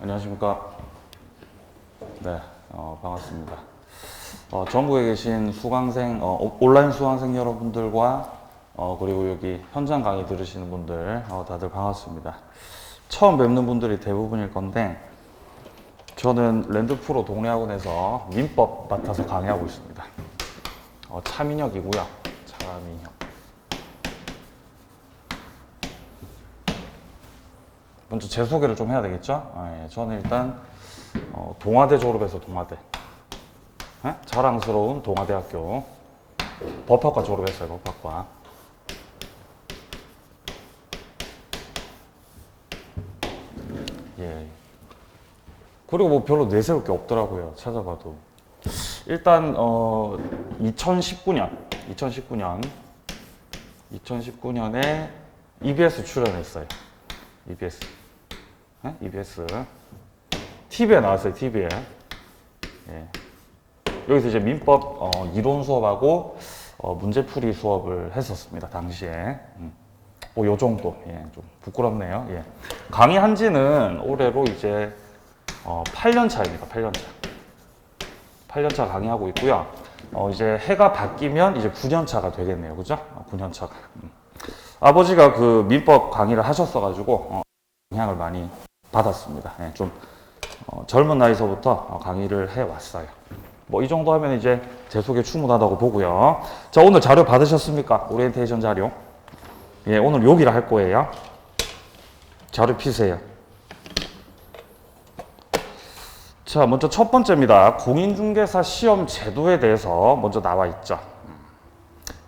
안녕하십니까. 네, 반갑습니다. 전국에 계신 수강생, 온라인 수강생 여러분들과 그리고 여기 현장 강의 들으시는 분들 다들 반갑습니다. 처음 뵙는 분들이 대부분일 건데 저는 랜드프로 동래학원에서 민법 맡아서 강의하고 있습니다. 차민혁이고요. 차민혁. 먼저 제 소개를 좀 해야 되겠죠? 예, 저는 일단 동아대 졸업해서 동아대, 자랑스러운 동아대학교 법학과 졸업했어요. 법학과. 예. 그리고 뭐 별로 내세울 게 없더라고요. 찾아봐도. 일단 2019년에 EBS 출연했어요. EBS. EBS. TV에 나왔어요. TV에. 예. 여기서 이제 민법 이론 수업하고 문제풀이 수업을 했었습니다. 당시에. 뭐 요 정도. 예, 좀 부끄럽네요. 예. 강의한 지는 올해로 이제 8년 차입니다. 8년 차. 8년 차 강의하고 있고요. 이제 해가 바뀌면 이제 9년 차가 되겠네요. 그죠? 9년 차가. 아버지가 그 민법 강의를 하셨어가지고 영향을 많이 받았습니다. 예, 좀 젊은 나이서부터 강의를 해왔어요. 뭐 이 정도 하면 이제 제 소개 충분하다고 보고요. 자, 오늘 자료 받으셨습니까? 오리엔테이션 자료. 예, 오늘 여기를 할 거예요. 자료 피세요. 자, 먼저 첫 번째입니다. 공인중개사 시험 제도에 대해서 먼저 나와 있죠.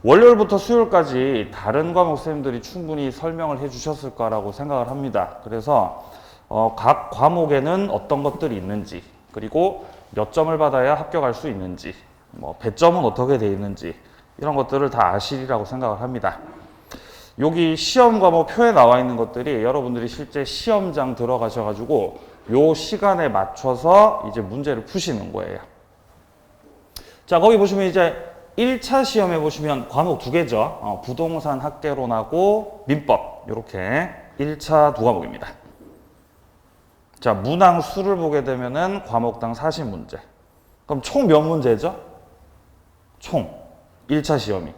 월요일부터 수요일까지 다른 과목 선생님들이 충분히 설명을 해 주셨을 거라고 생각을 합니다. 그래서 각 과목에는 어떤 것들이 있는지, 그리고 몇 점을 받아야 합격할 수 있는지, 뭐 배점은 어떻게 돼 있는지 이런 것들을 다 아시리라고 생각을 합니다. 여기 시험 과목 표에 나와 있는 것들이 여러분들이 실제 시험장 들어가셔가지고 요 시간에 맞춰서 이제 문제를 푸시는 거예요. 자, 거기 보시면 이제 1차 시험에 보시면 과목 두 개죠. 부동산 학개론하고 민법. 이렇게 1차 두 과목입니다. 자, 문항 수를 보게 되면은 과목당 40문제. 그럼 총 몇 문제죠? 총 1차 시험이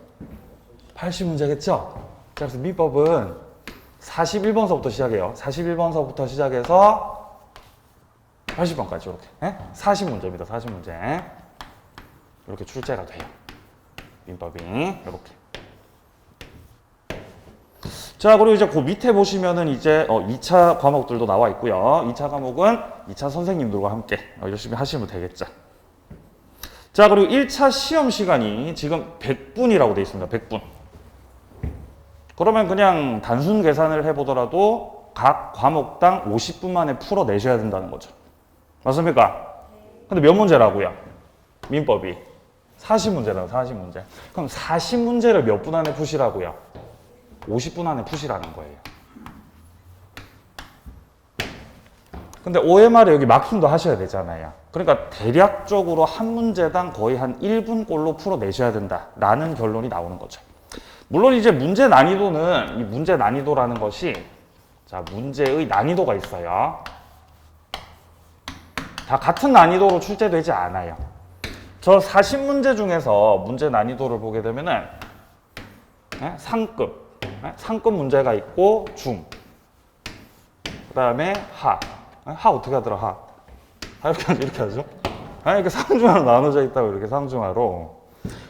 80문제겠죠? 자, 그래서 민법은 41번서부터 시작해요. 41번서부터 시작해서 80번까지 이렇게. 40문제입니다. 40문제. 이렇게 출제가 돼요. 민법이 이렇게. 자, 그리고 이제 그 밑에 보시면은 이제 2차 과목들도 나와 있고요. 2차 과목은 2차 선생님들과 함께 열심히 하시면 되겠죠. 자, 그리고 1차 시험 시간이 지금 100분이라고 되어 있습니다. 100분. 그러면 그냥 단순 계산을 해보더라도 각 과목당 50분 만에 풀어내셔야 된다는 거죠. 맞습니까? 근데 몇 문제라고요? 민법이 40문제라고, 40문제. 그럼 40문제를 몇 분 안에 푸시라고요? 50분 안에 푸시라는 거예요. 근데 OMR에 여기 마킹도 하셔야 되잖아요. 그러니까 대략적으로 한 문제당 거의 한 1분꼴로 풀어내셔야 된다라는 결론이 나오는 거죠. 물론 이제 문제 난이도는, 이 문제 난이도라는 것이, 자, 문제의 난이도가 있어요. 다 같은 난이도로 출제되지 않아요. 저 40문제 중에서 문제 난이도를 보게 되면은 상급, 상급 문제가 있고 중, 그 다음에 하 어떻게 하더라? 이렇게 하죠. 이렇게 상중하로 나눠져 있다고, 이렇게 상중하로.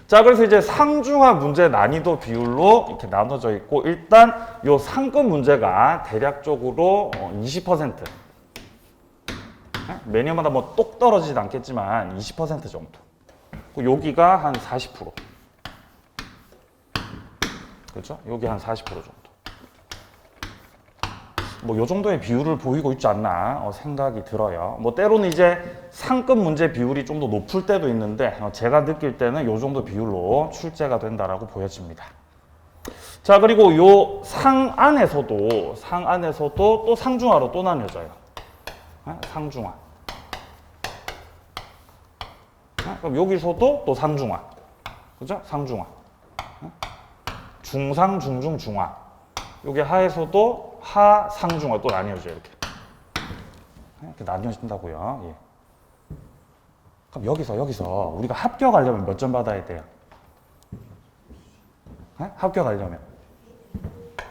자, 그래서 이제 상중하 문제 난이도 비율로 이렇게 나눠져 있고, 일단 요 상급 문제가 대략적으로 20%. 매년마다 뭐 똑 떨어지진 않겠지만 20% 정도. 여기가 한 40%. 그렇죠? 여기 한 40% 정도. 뭐 요 정도의 비율을 보이고 있지 않나 생각이 들어요. 뭐 때로는 이제 상급 문제 비율이 좀 더 높을 때도 있는데 제가 느낄 때는 요 정도 비율로 출제가 된다라고 보여집니다. 자, 그리고 요 상 안에서도 또 상중하로 또 나뉘어져요. 상중하. 그럼 여기서도 또 상중하. 그죠? 상중하. 중상, 중중, 중하. 여기 하에서도 하, 상중하 또 나뉘어져요. 이렇게. 이렇게 나뉘어진다고요. 예. 그럼 여기서 우리가 합격하려면 몇 점 받아야 돼요? 네? 합격하려면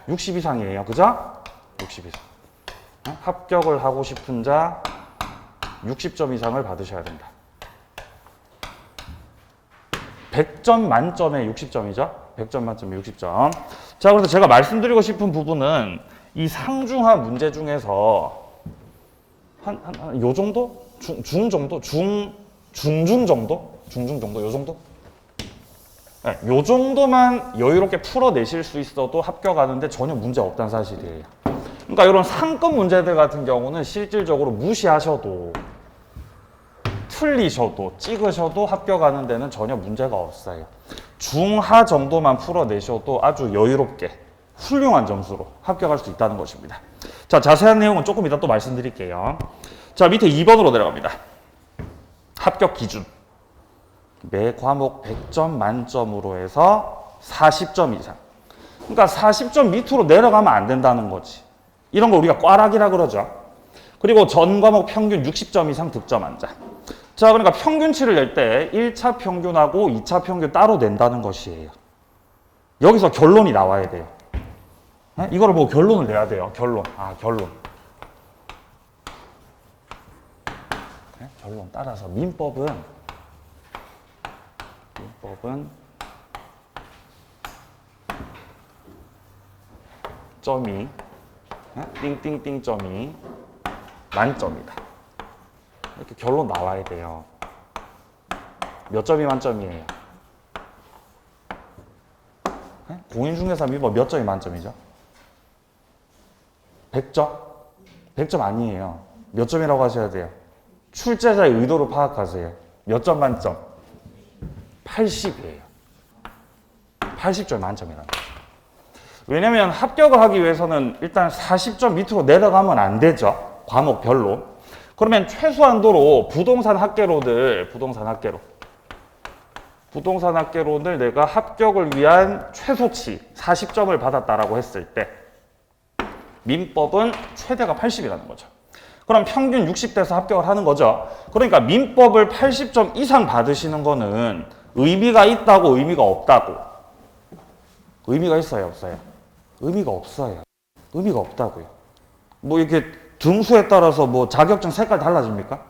60 이상이에요. 그죠? 60 이상. 네? 합격을 하고 싶은 자 60점 이상을 받으셔야 된다. 100점 만점에 60점이죠? 100점 만점에 60점. 자, 그래서 제가 말씀드리고 싶은 부분은 이 상중하 문제 중에서 요 정도? 중 정도? 중중 정도? 중중 정도? 요 정도? 네, 요 정도만 여유롭게 풀어내실 수 있어도 합격하는데 전혀 문제 없다는 사실이에요. 그러니까 이런 상급 문제들 같은 경우는 실질적으로 무시하셔도 틀리셔도 찍으셔도 합격하는 데는 전혀 문제가 없어요. 중하 정도만 풀어내셔도 아주 여유롭게 훌륭한 점수로 합격할 수 있다는 것입니다. 자, 자세한 내용은 조금 이따 또 말씀드릴게요. 자, 밑에 2번으로 내려갑니다. 합격 기준. 매 과목 100점 만점으로 해서 40점 이상. 그러니까 40점 밑으로 내려가면 안 된다는 거지. 이런 걸 우리가 꽈락이라 그러죠. 그리고 전 과목 평균 60점 이상 득점한 자. 자, 그러니까 평균치를 낼 때 1차 평균하고 2차 평균 따로 낸다는 것이에요. 여기서 결론이 나와야 돼요. 네? 이거를 보고 결론을 내야 돼요. 결론. 결론. 네? 결론 따라서 민법은 점이 띵띵띵 점이 만점이다. 이렇게 결론 나와야 돼요. 몇 점이 만점이에요? 네? 공인중개사 민법 몇 점이 만점이죠? 100점? 100점 아니에요. 몇 점이라고 하셔야 돼요? 출제자의 의도를 파악하세요. 몇 점 만점? 80이에요. 80점 만점이라는 거죠. 왜냐면 합격을 하기 위해서는 일단 40점 밑으로 내려가면 안 되죠. 과목별로. 그러면 최소한도로 부동산 학개론을 내가 합격을 위한 최소치 40점을 받았다라고 했을 때 민법은 최대가 80이라는 거죠. 그럼 평균 60대에서 합격을 하는 거죠. 그러니까 민법을 80점 이상 받으시는 거는 의미가 있다고 의미가 없다고? 의미가 있어요, 없어요? 의미가 없어요. 의미가 없다고요. 뭐 이렇게 등수에 따라서 뭐 자격증 색깔 달라집니까?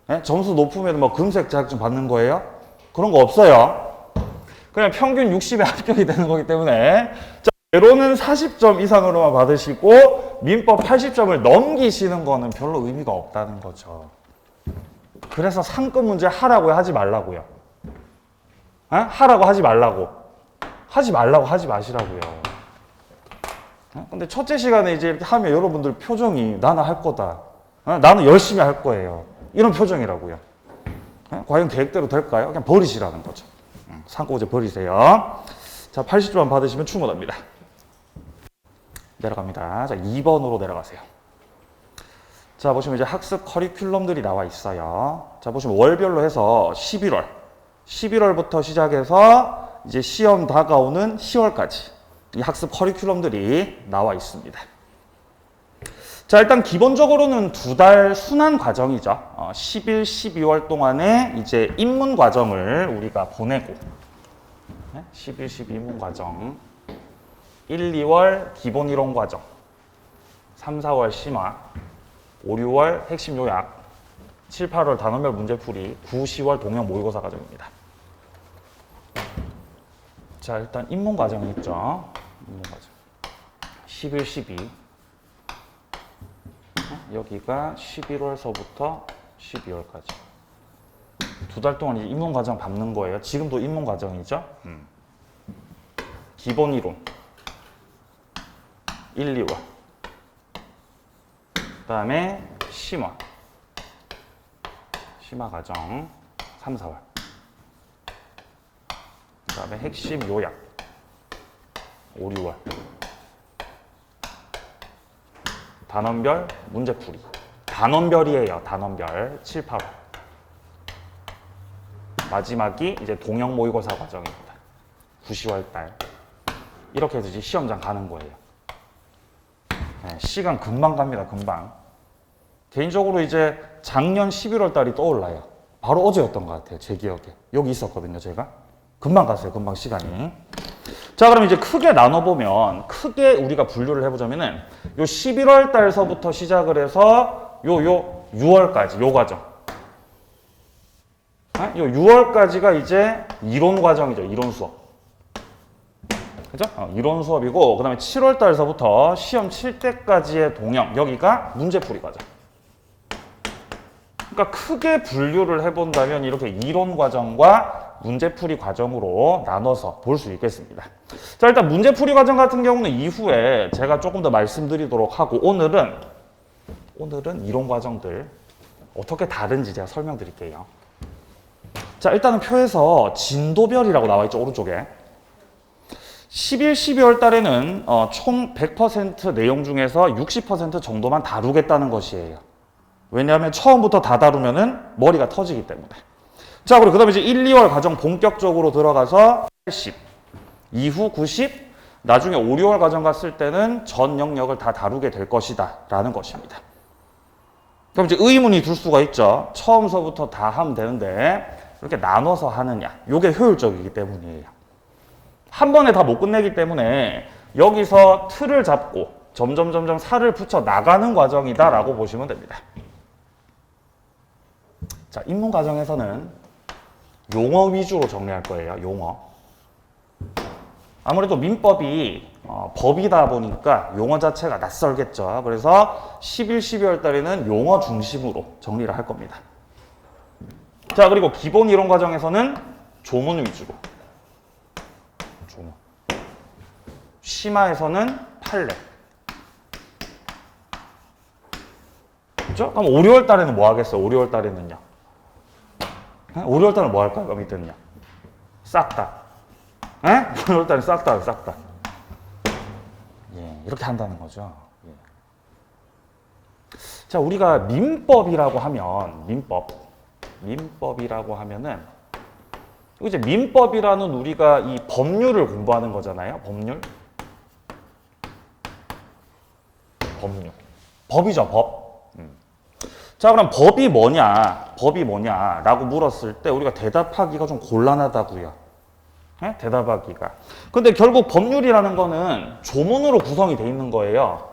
네? 점수 높으면 뭐 금색 자격증 받는 거예요? 그런 거 없어요. 그냥 평균 60에 합격이 되는 거기 때문에 자, 예로는 40점 이상으로만 받으시고 민법 80점을 넘기시는 거는 별로 의미가 없다는 거죠. 그래서 상급 문제 하라고요, 하지 말라고요? 네? 하라고 하지 말라고. 하지 마시라고요. 근데 첫째 시간에 이제 이렇게 하면 여러분들 표정이 나는 할 거다. 나는 열심히 할 거예요. 이런 표정이라고요. 과연 계획대로 될까요? 그냥 버리시라는 거죠. 상고제 버리세요. 자, 80점만 받으시면 충분합니다. 내려갑니다. 자, 2번으로 내려가세요. 자, 보시면 이제 학습 커리큘럼들이 나와 있어요. 자, 보시면 월별로 해서 11월부터 시작해서 이제 시험 다가오는 10월까지 이 학습 커리큘럼들이 나와 있습니다. 자, 일단 기본적으로는 2달 순환 과정이죠. 11, 12월 동안에 이제 입문 과정을 우리가 보내고 11, 12 입문 과정 1, 2월 기본 이론 과정 3, 4월 심화 5, 6월 핵심 요약 7, 8월 단원별 문제풀이 9, 10월 동형 모의고사 과정입니다. 자, 일단 입문 과정이 있죠. 입문 과정. 11, 12. 여기가 11월서부터 12월까지. 2달 동안 이제 입문 과정 밟는 거예요. 지금도 입문 과정이죠. 기본 이론. 1, 2월. 그 다음에 심화. 심화 과정. 3, 4월. 그 다음에 핵심 요약 5, 6월 단원별 문제풀이 단원별이에요. 단원별 7, 8월 마지막이 이제 동형 모의고사 과정입니다. 9, 10월 달 이렇게 해서 이제 시험장 가는 거예요. 네, 시간 금방 갑니다. 금방. 개인적으로 이제 작년 11월 달이 떠올라요. 바로 어제였던 것 같아요. 제 기억에. 여기 있었거든요, 제가. 금방 갔어요, 금방 시간이. 자, 그럼 이제 크게 나눠보면, 크게 우리가 분류를 해보자면은, 요 11월 달서부터 시작을 해서, 요 6월까지, 요 과정. 요 6월까지가 이제 이론 과정이죠, 이론 수업. 그죠? 이론 수업이고, 그 다음에 7월 달서부터 시험 칠 때까지의 동영, 여기가 문제풀이 과정. 그러니까 크게 분류를 해본다면 이렇게 이론 과정과 문제풀이 과정으로 나눠서 볼 수 있겠습니다. 자, 일단 문제풀이 과정 같은 경우는 이후에 제가 조금 더 말씀드리도록 하고, 오늘은 이론 과정들 어떻게 다른지 제가 설명드릴게요. 자, 일단은 표에서 진도별이라고 나와 있죠, 오른쪽에. 11, 12월 달에는 총 100% 내용 중에서 60% 정도만 다루겠다는 것이에요. 왜냐하면 처음부터 다 다루면은 머리가 터지기 때문에. 자, 그리고 그 다음에 이제 1, 2월 과정 본격적으로 들어가서 80, 이후 90, 나중에 5, 6월 과정 갔을 때는 전 영역을 다 다루게 될 것이다 라는 것입니다. 그럼 이제 의문이 들 수가 있죠. 처음서부터 다 하면 되는데 이렇게 나눠서 하느냐. 이게 효율적이기 때문이에요. 한 번에 다 못 끝내기 때문에 여기서 틀을 잡고 점점 살을 붙여 나가는 과정이다라고 보시면 됩니다. 자, 입문 과정에서는 용어 위주로 정리할 거예요. 용어. 아무래도 민법이 법이다 보니까 용어 자체가 낯설겠죠. 그래서 11, 12월 달에는 용어 중심으로 정리를 할 겁니다. 자, 그리고 기본 이론 과정에서는 조문 위주로. 조문. 심화에서는 판례. 그죠? 그럼 5, 6월 달에는 뭐 하겠어요? 5, 6월 달에는요. 5, 6월 달은 뭐 할까요? 그럼 이때는요. 싹 다. 5, 6월 달은 싹 다, 싹 다. 예, 이렇게 한다는 거죠. 예. 자, 우리가 민법이라고 하면, 민법이라고 하면은, 이제 민법이라는 우리가 이 법률을 공부하는 거잖아요. 법률. 법이죠, 법. 자, 그럼 법이 뭐냐라고 물었을 때 우리가 대답하기가 좀 곤란하다고요. 네? 대답하기가. 근데 결국 법률이라는 거는 조문으로 구성이 돼 있는 거예요.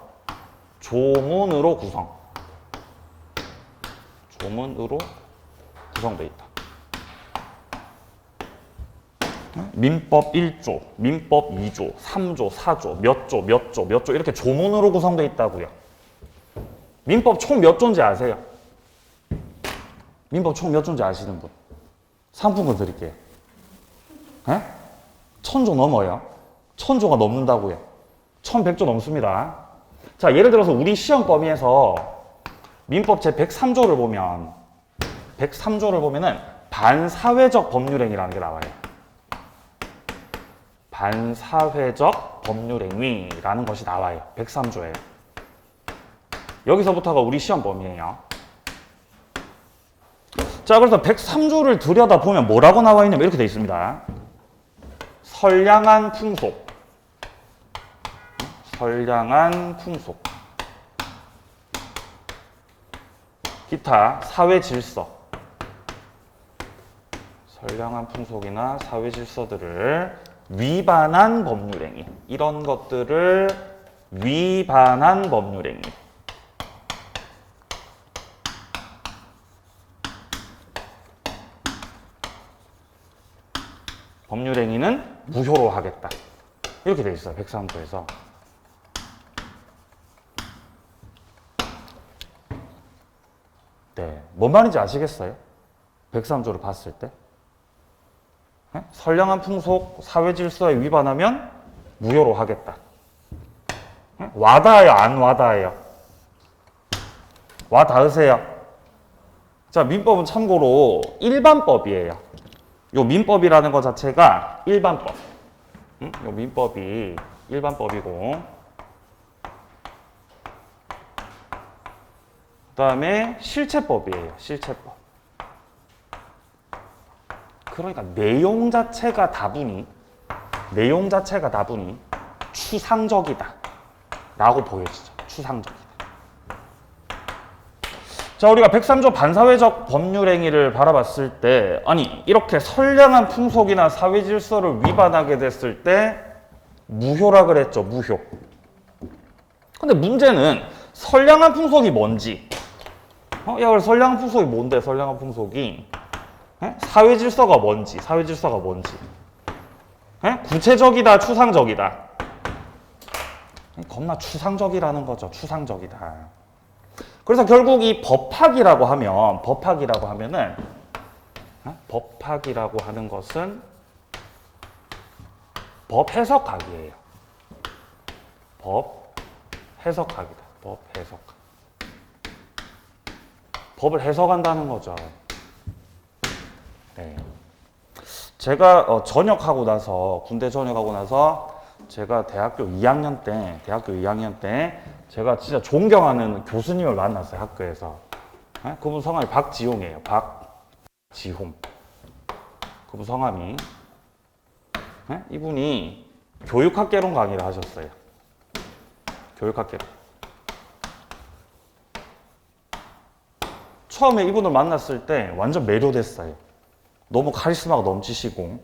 조문으로 구성돼 있다. 민법 1조, 민법 2조, 3조, 4조, 몇 조 이렇게 조문으로 구성돼 있다고요. 민법 총 몇 조인지 아세요? 민법 총 몇 조인지 아시는 분? 상품권 드릴게요. 에? 1000조 넘어요. 1000조가 넘는다고요. 1100조 넘습니다. 자, 예를 들어서 우리 시험 범위에서 민법 제 103조를 보면은 반사회적 법률행위라는 게 나와요. 반사회적 법률행위라는 것이 나와요. 103조에. 여기서부터가 우리 시험 범위예요. 자, 그래서 103조를 들여다보면 뭐라고 나와 있냐면 이렇게 돼 있습니다. 선량한 풍속. 기타 사회 질서. 선량한 풍속이나 사회 질서들을 위반한 법률행위. 이런 것들을 위반한 법률행위. 법률행위는 무효로 하겠다. 이렇게 돼 있어요. 103조에서. 네, 뭔 말인지 아시겠어요? 103조를 봤을 때. 네? 선량한 풍속, 사회질서에 위반하면 무효로 하겠다. 네? 와닿아요? 안 와닿아요? 와닿으세요? 자, 민법은 참고로 일반법이에요. 요 민법이라는 것 자체가 일반법. 요 민법이 일반법이고, 그 다음에 실체법이에요. 실체법. 그러니까 내용 자체가 다분히 추상적이다 라고 보여지죠. 추상적이다. 자, 우리가 103조 반사회적 법률행위를 바라봤을 때, 아니, 이렇게 선량한 풍속이나 사회 질서를 위반하게 됐을 때 무효라 그랬죠, 무효. 근데 문제는 선량한 풍속이 뭔지. 야, 그래, 선량한 풍속이 뭔데, 선량한 풍속이? 사회 질서가 뭔지, 사회 질서가 뭔지. 구체적이다, 추상적이다. 겁나 추상적이라는 거죠, 추상적이다. 그래서 결국 이 법학이라고 하면은, 법학이라고 하는 것은 법 해석학이에요. 법 해석학이다. 법 해석학. 법을 해석한다는 거죠. 네. 제가 전역하고 나서, 군대 전역하고 나서 제가 대학교 2학년 때 제가 진짜 존경하는 교수님을 만났어요, 학교에서. 그분 성함이 박지홍이에요. 박지홍. 그분 성함이. 이분이 교육학개론 강의를 하셨어요. 교육학개론. 처음에 이분을 만났을 때 완전 매료됐어요. 너무 카리스마가 넘치시고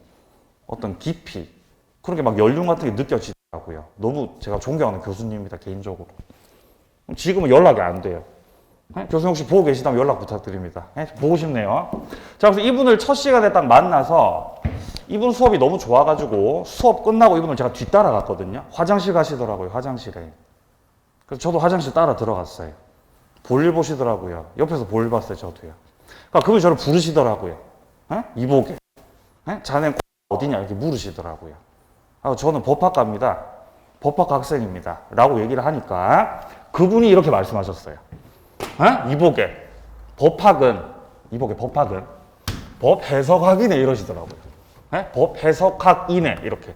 어떤 깊이, 그런 게 막 연륜 같은 게 느껴지더라고요. 너무 제가 존경하는 교수님입니다, 개인적으로. 지금은 연락이 안 돼요. 교수님 혹시 보고 계시다면 연락 부탁드립니다. 보고 싶네요. 자, 그래서 이분을 첫 시간에 딱 만나서 이분 수업이 너무 좋아가지고 수업 끝나고 이분을 제가 뒤따라갔거든요. 화장실 가시더라고요, 화장실에. 그래서 저도 화장실 따라 들어갔어요. 볼일 보시더라고요. 옆에서 볼일 봤어요, 저도요. 그러니까 그분이 저를 부르시더라고요. 이보게. 자네는 어디냐 이렇게 물으시더라고요. 저는 법학과입니다. 법학과 학생입니다. 라고 얘기를 하니까 그분이 이렇게 말씀하셨어요. 이보게. 법학은 법 해석학이네 이러시더라고요. 법 해석학이네 이렇게.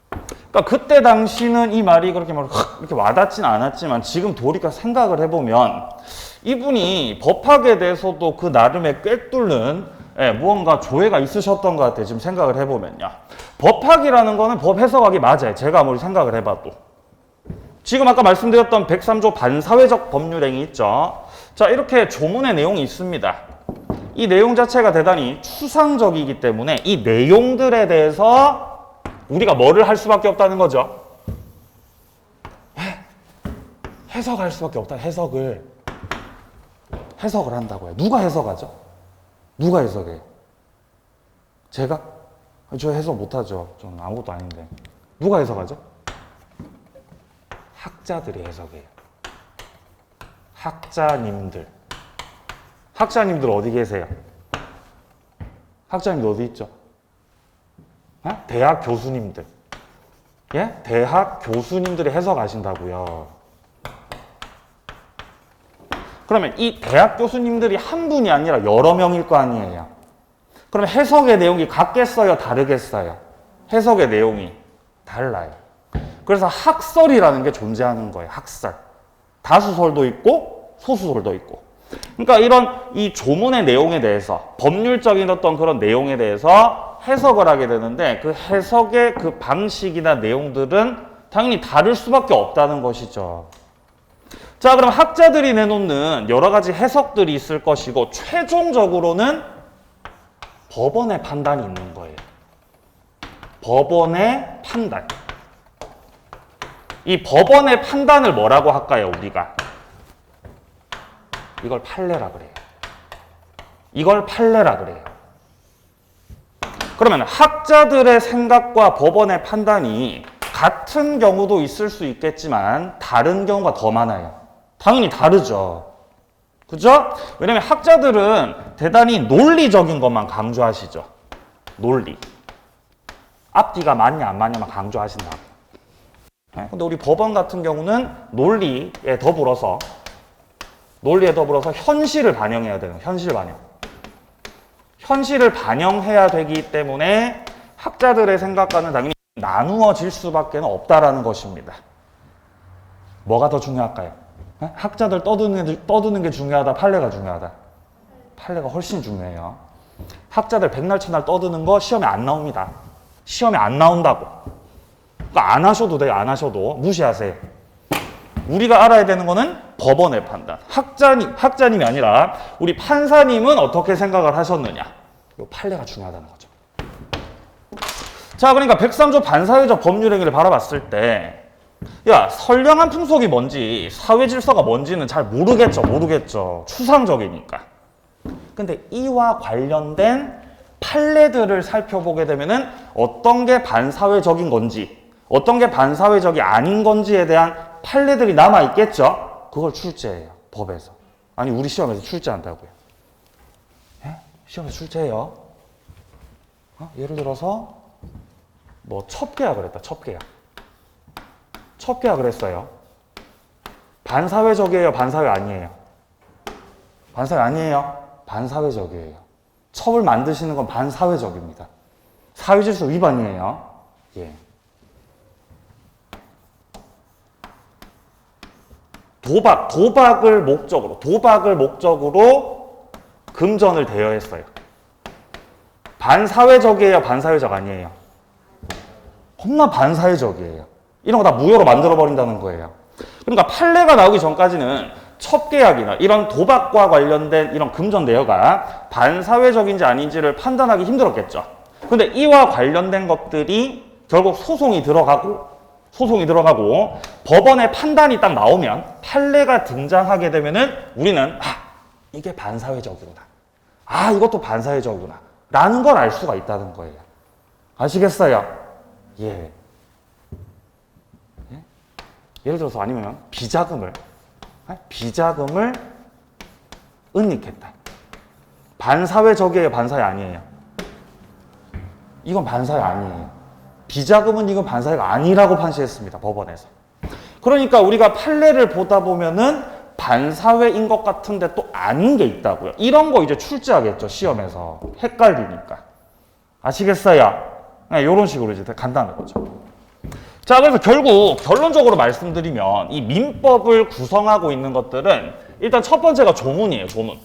그러니까 그때 당시는 이 말이 그렇게 막 이렇게 와닿진 않았지만 지금 돌이켜 생각을 해보면 이분이 법학에 대해서도 그 나름의 꿰뚫는 무언가 조예가 있으셨던 것 같아요. 지금 생각을 해보면요. 법학이라는 거는 법 해석학이 맞아요. 제가 아무리 생각을 해봐도. 지금 아까 말씀드렸던 103조 반사회적 법률행위 있죠. 자, 이렇게 조문의 내용이 있습니다. 이 내용 자체가 대단히 추상적이기 때문에 이 내용들에 대해서 우리가 뭐를 할 수밖에 없다는 거죠? 해석할 수밖에 없다. 해석을 한다고요. 누가 해석하죠? 누가 해석해요? 제가? 저 해석 못하죠. 저는 아무것도 아닌데. 누가 해석하죠? 학자들이 해석해요. 학자님들. 학자님들 어디 계세요? 학자님들 어디 있죠? 대학 교수님들. 예? 대학 교수님들이 해석하신다고요. 그러면 이 대학 교수님들이 한 분이 아니라 여러 명일 거 아니에요. 그러면 해석의 내용이 같겠어요? 다르겠어요? 해석의 내용이 달라요. 그래서 학설이라는 게 존재하는 거예요. 학설. 다수설도 있고 소수설도 있고. 그러니까 이런 이 조문의 내용에 대해서 법률적인 어떤 그런 내용에 대해서 해석을 하게 되는데 그 해석의 그 방식이나 내용들은 당연히 다를 수밖에 없다는 것이죠. 자, 그럼 학자들이 내놓는 여러 가지 해석들이 있을 것이고 최종적으로는 법원의 판단이 있는 거예요. 법원의 판단. 이 법원의 판단을 뭐라고 할까요, 우리가? 이걸 판례라 그래요. 이걸 판례라 그래요. 그러면 학자들의 생각과 법원의 판단이 같은 경우도 있을 수 있겠지만 다른 경우가 더 많아요. 당연히 다르죠. 그죠? 왜냐면 학자들은 대단히 논리적인 것만 강조하시죠. 논리. 앞뒤가 맞냐 안 맞냐만 강조하신다고. 근데 우리 법원 같은 경우는 논리에 더불어서 현실을 반영해야 되는 현실 반영. 현실을 반영해야 되기 때문에 학자들의 생각과는 당연히 나누어질 수밖에 없다라는 것입니다. 뭐가 더 중요할까요? 학자들 떠드는 게 중요하다, 판례가 중요하다? 판례가 훨씬 중요해요. 학자들 백날 첫날 떠드는 거 시험에 안 나옵니다. 시험에 안 나온다고. 그러니까 안 하셔도 돼요, 안 하셔도. 무시하세요. 우리가 알아야 되는 거는 법원의 판단. 학자님이 아니라 우리 판사님은 어떻게 생각을 하셨느냐. 이 판례가 중요하다는 거죠. 자, 그러니까 103조 반사회적 법률행위를 바라봤을 때 야, 선량한 풍속이 뭔지, 사회 질서가 뭔지는 잘 모르겠죠. 추상적이니까. 근데 이와 관련된 판례들을 살펴보게 되면은 어떤 게 반사회적인 건지, 어떤 게 반사회적이 아닌 건지에 대한 판례들이 남아있겠죠? 그걸 출제해요, 법에서. 아니, 우리 시험에서 출제한다고요. 예? 시험에서 출제해요. 예를 들어서, 뭐, 첩계약을 했다, 첩계약. 첩계약을 했어요. 반사회적이에요, 반사회 아니에요? 반사회 아니에요? 반사회적이에요. 첩을 만드시는 건 반사회적입니다. 사회질서 위반이에요. 예. 도박을 목적으로 금전을 대여했어요. 반사회적이에요, 반사회적 아니에요? 겁나 반사회적이에요. 이런 거 다 무효로 만들어버린다는 거예요. 그러니까 판례가 나오기 전까지는 첩계약이나 이런 도박과 관련된 이런 금전 대여가 반사회적인지 아닌지를 판단하기 힘들었겠죠. 근데 이와 관련된 것들이 결국 소송이 들어가고 법원의 판단이 딱 나오면 판례가 등장하게 되면은 우리는 이게 반사회적이구나. 이것도 반사회적이구나. 라는 걸 알 수가 있다는 거예요. 아시겠어요? 예. 예를 들어서 아니면 비자금을 은닉했다. 반사회적이에요, 반사회 아니에요? 이건 반사회 아니에요. 비자금은 이건 반사회가 아니라고 판시했습니다, 법원에서. 그러니까 우리가 판례를 보다 보면은 반사회인 것 같은데 또 아닌 게 있다고요. 이런 거 이제 출제하겠죠, 시험에서. 헷갈리니까. 아시겠어요? 네, 이런 식으로 이제 간단한 거죠. 자, 그래서 결국 결론적으로 말씀드리면 이 민법을 구성하고 있는 것들은 일단 첫 번째가 조문이에요, 조문.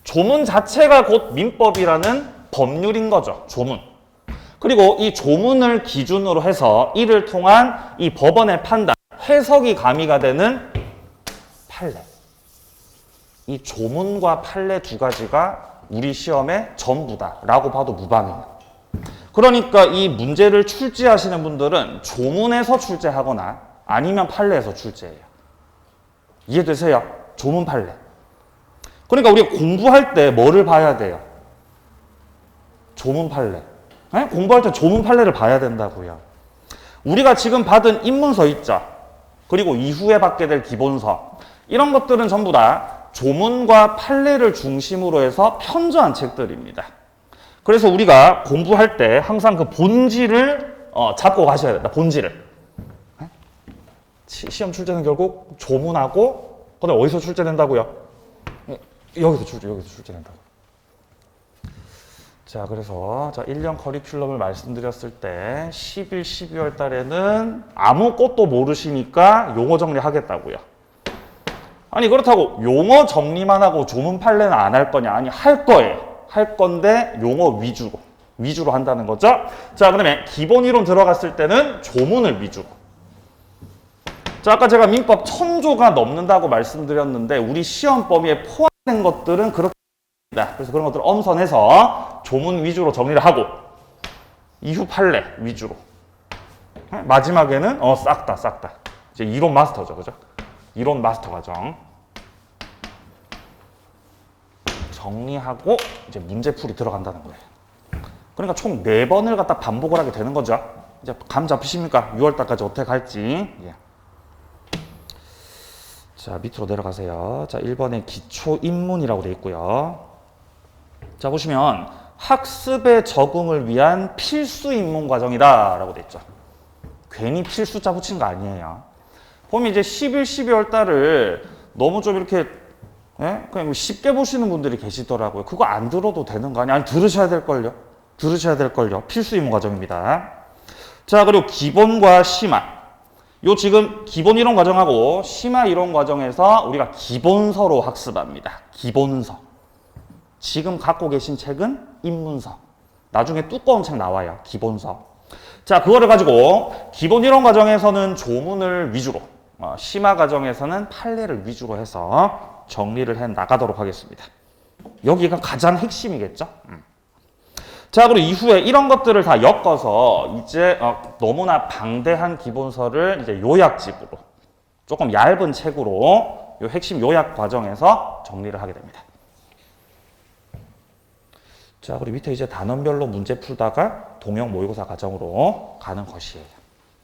조문 자체가 곧 민법이라는 법률인 거죠, 조문. 그리고 이 조문을 기준으로 해서 이를 통한 이 법원의 판단, 해석이 가미가 되는 판례. 이 조문과 판례 두 가지가 우리 시험의 전부다라고 봐도 무방해요. 그러니까 이 문제를 출제하시는 분들은 조문에서 출제하거나 아니면 판례에서 출제해요. 이해되세요? 조문 판례. 그러니까 우리가 공부할 때 뭐를 봐야 돼요? 조문 판례. 네? 공부할 때 조문 판례를 봐야 된다고요. 우리가 지금 받은 입문서 있죠? 그리고 이후에 받게 될 기본서. 이런 것들은 전부 다 조문과 판례를 중심으로 해서 편저한 책들입니다. 그래서 우리가 공부할 때 항상 그 본질을 잡고 가셔야 된다. 본질을. 시험 출제는 결국 조문하고 그다음에 어디서 출제된다고요? 여기서 출제된다고. 자, 그래서 1년 커리큘럼을 말씀드렸을 때 11, 12월 달에는 아무것도 모르시니까 용어 정리하겠다고요. 아니, 그렇다고 용어 정리만 하고 조문 판례는 안 할 거냐? 아니, 할 거예요. 할 건데 용어 위주로 한다는 거죠. 자, 그다음에 기본 이론 들어갔을 때는 조문을 위주로. 자, 아까 제가 민법 1000조가 넘는다고 말씀드렸는데 우리 시험 범위에 포함된 것들은 그렇게 됩니다. 그래서 그런 것들을 엄선해서 조문 위주로 정리를 하고 이후 판례 위주로. 마지막에는 싹 다. 이제 이론 마스터죠, 그죠? 이론 마스터 과정. 정리하고 이제 문제풀이 들어간다는 거예요. 그러니까 총 4번을 갖다 반복을 하게 되는 거죠. 이제 감 잡히십니까? 6월달까지 어떻게 갈지. 예. 자, 밑으로 내려가세요. 자, 1번에 기초 입문이라고 되어 있고요. 자, 보시면 학습에 적응을 위한 필수 입문 과정이다 라고 되어 있죠. 괜히 필수자 붙인 거 아니에요. 보면 이제 11, 12월 달을 너무 좀 이렇게 그냥 쉽게 보시는 분들이 계시더라고요. 그거 안 들어도 되는 거 아니야? 아니, 들으셔야 될걸요. 필수 입문 과정입니다. 자, 그리고 기본과 심화. 요 지금 기본 이론 과정하고 심화 이론 과정에서 우리가 기본서로 학습합니다. 기본서. 지금 갖고 계신 책은 입문서. 나중에 두꺼운 책 나와요. 기본서. 자, 그거를 가지고 기본 이론 과정에서는 조문을 위주로, 심화 과정에서는 판례를 위주로 해서 정리를 해 나가도록 하겠습니다. 여기가 가장 핵심이겠죠? 자, 그리고 이후에 이런 것들을 다 엮어서 이제 너무나 방대한 기본서를 이제 요약집으로 조금 얇은 책으로 요 핵심 요약 과정에서 정리를 하게 됩니다. 자, 그리고 밑에 이제 단원별로 문제 풀다가 동형 모의고사 과정으로 가는 것이에요.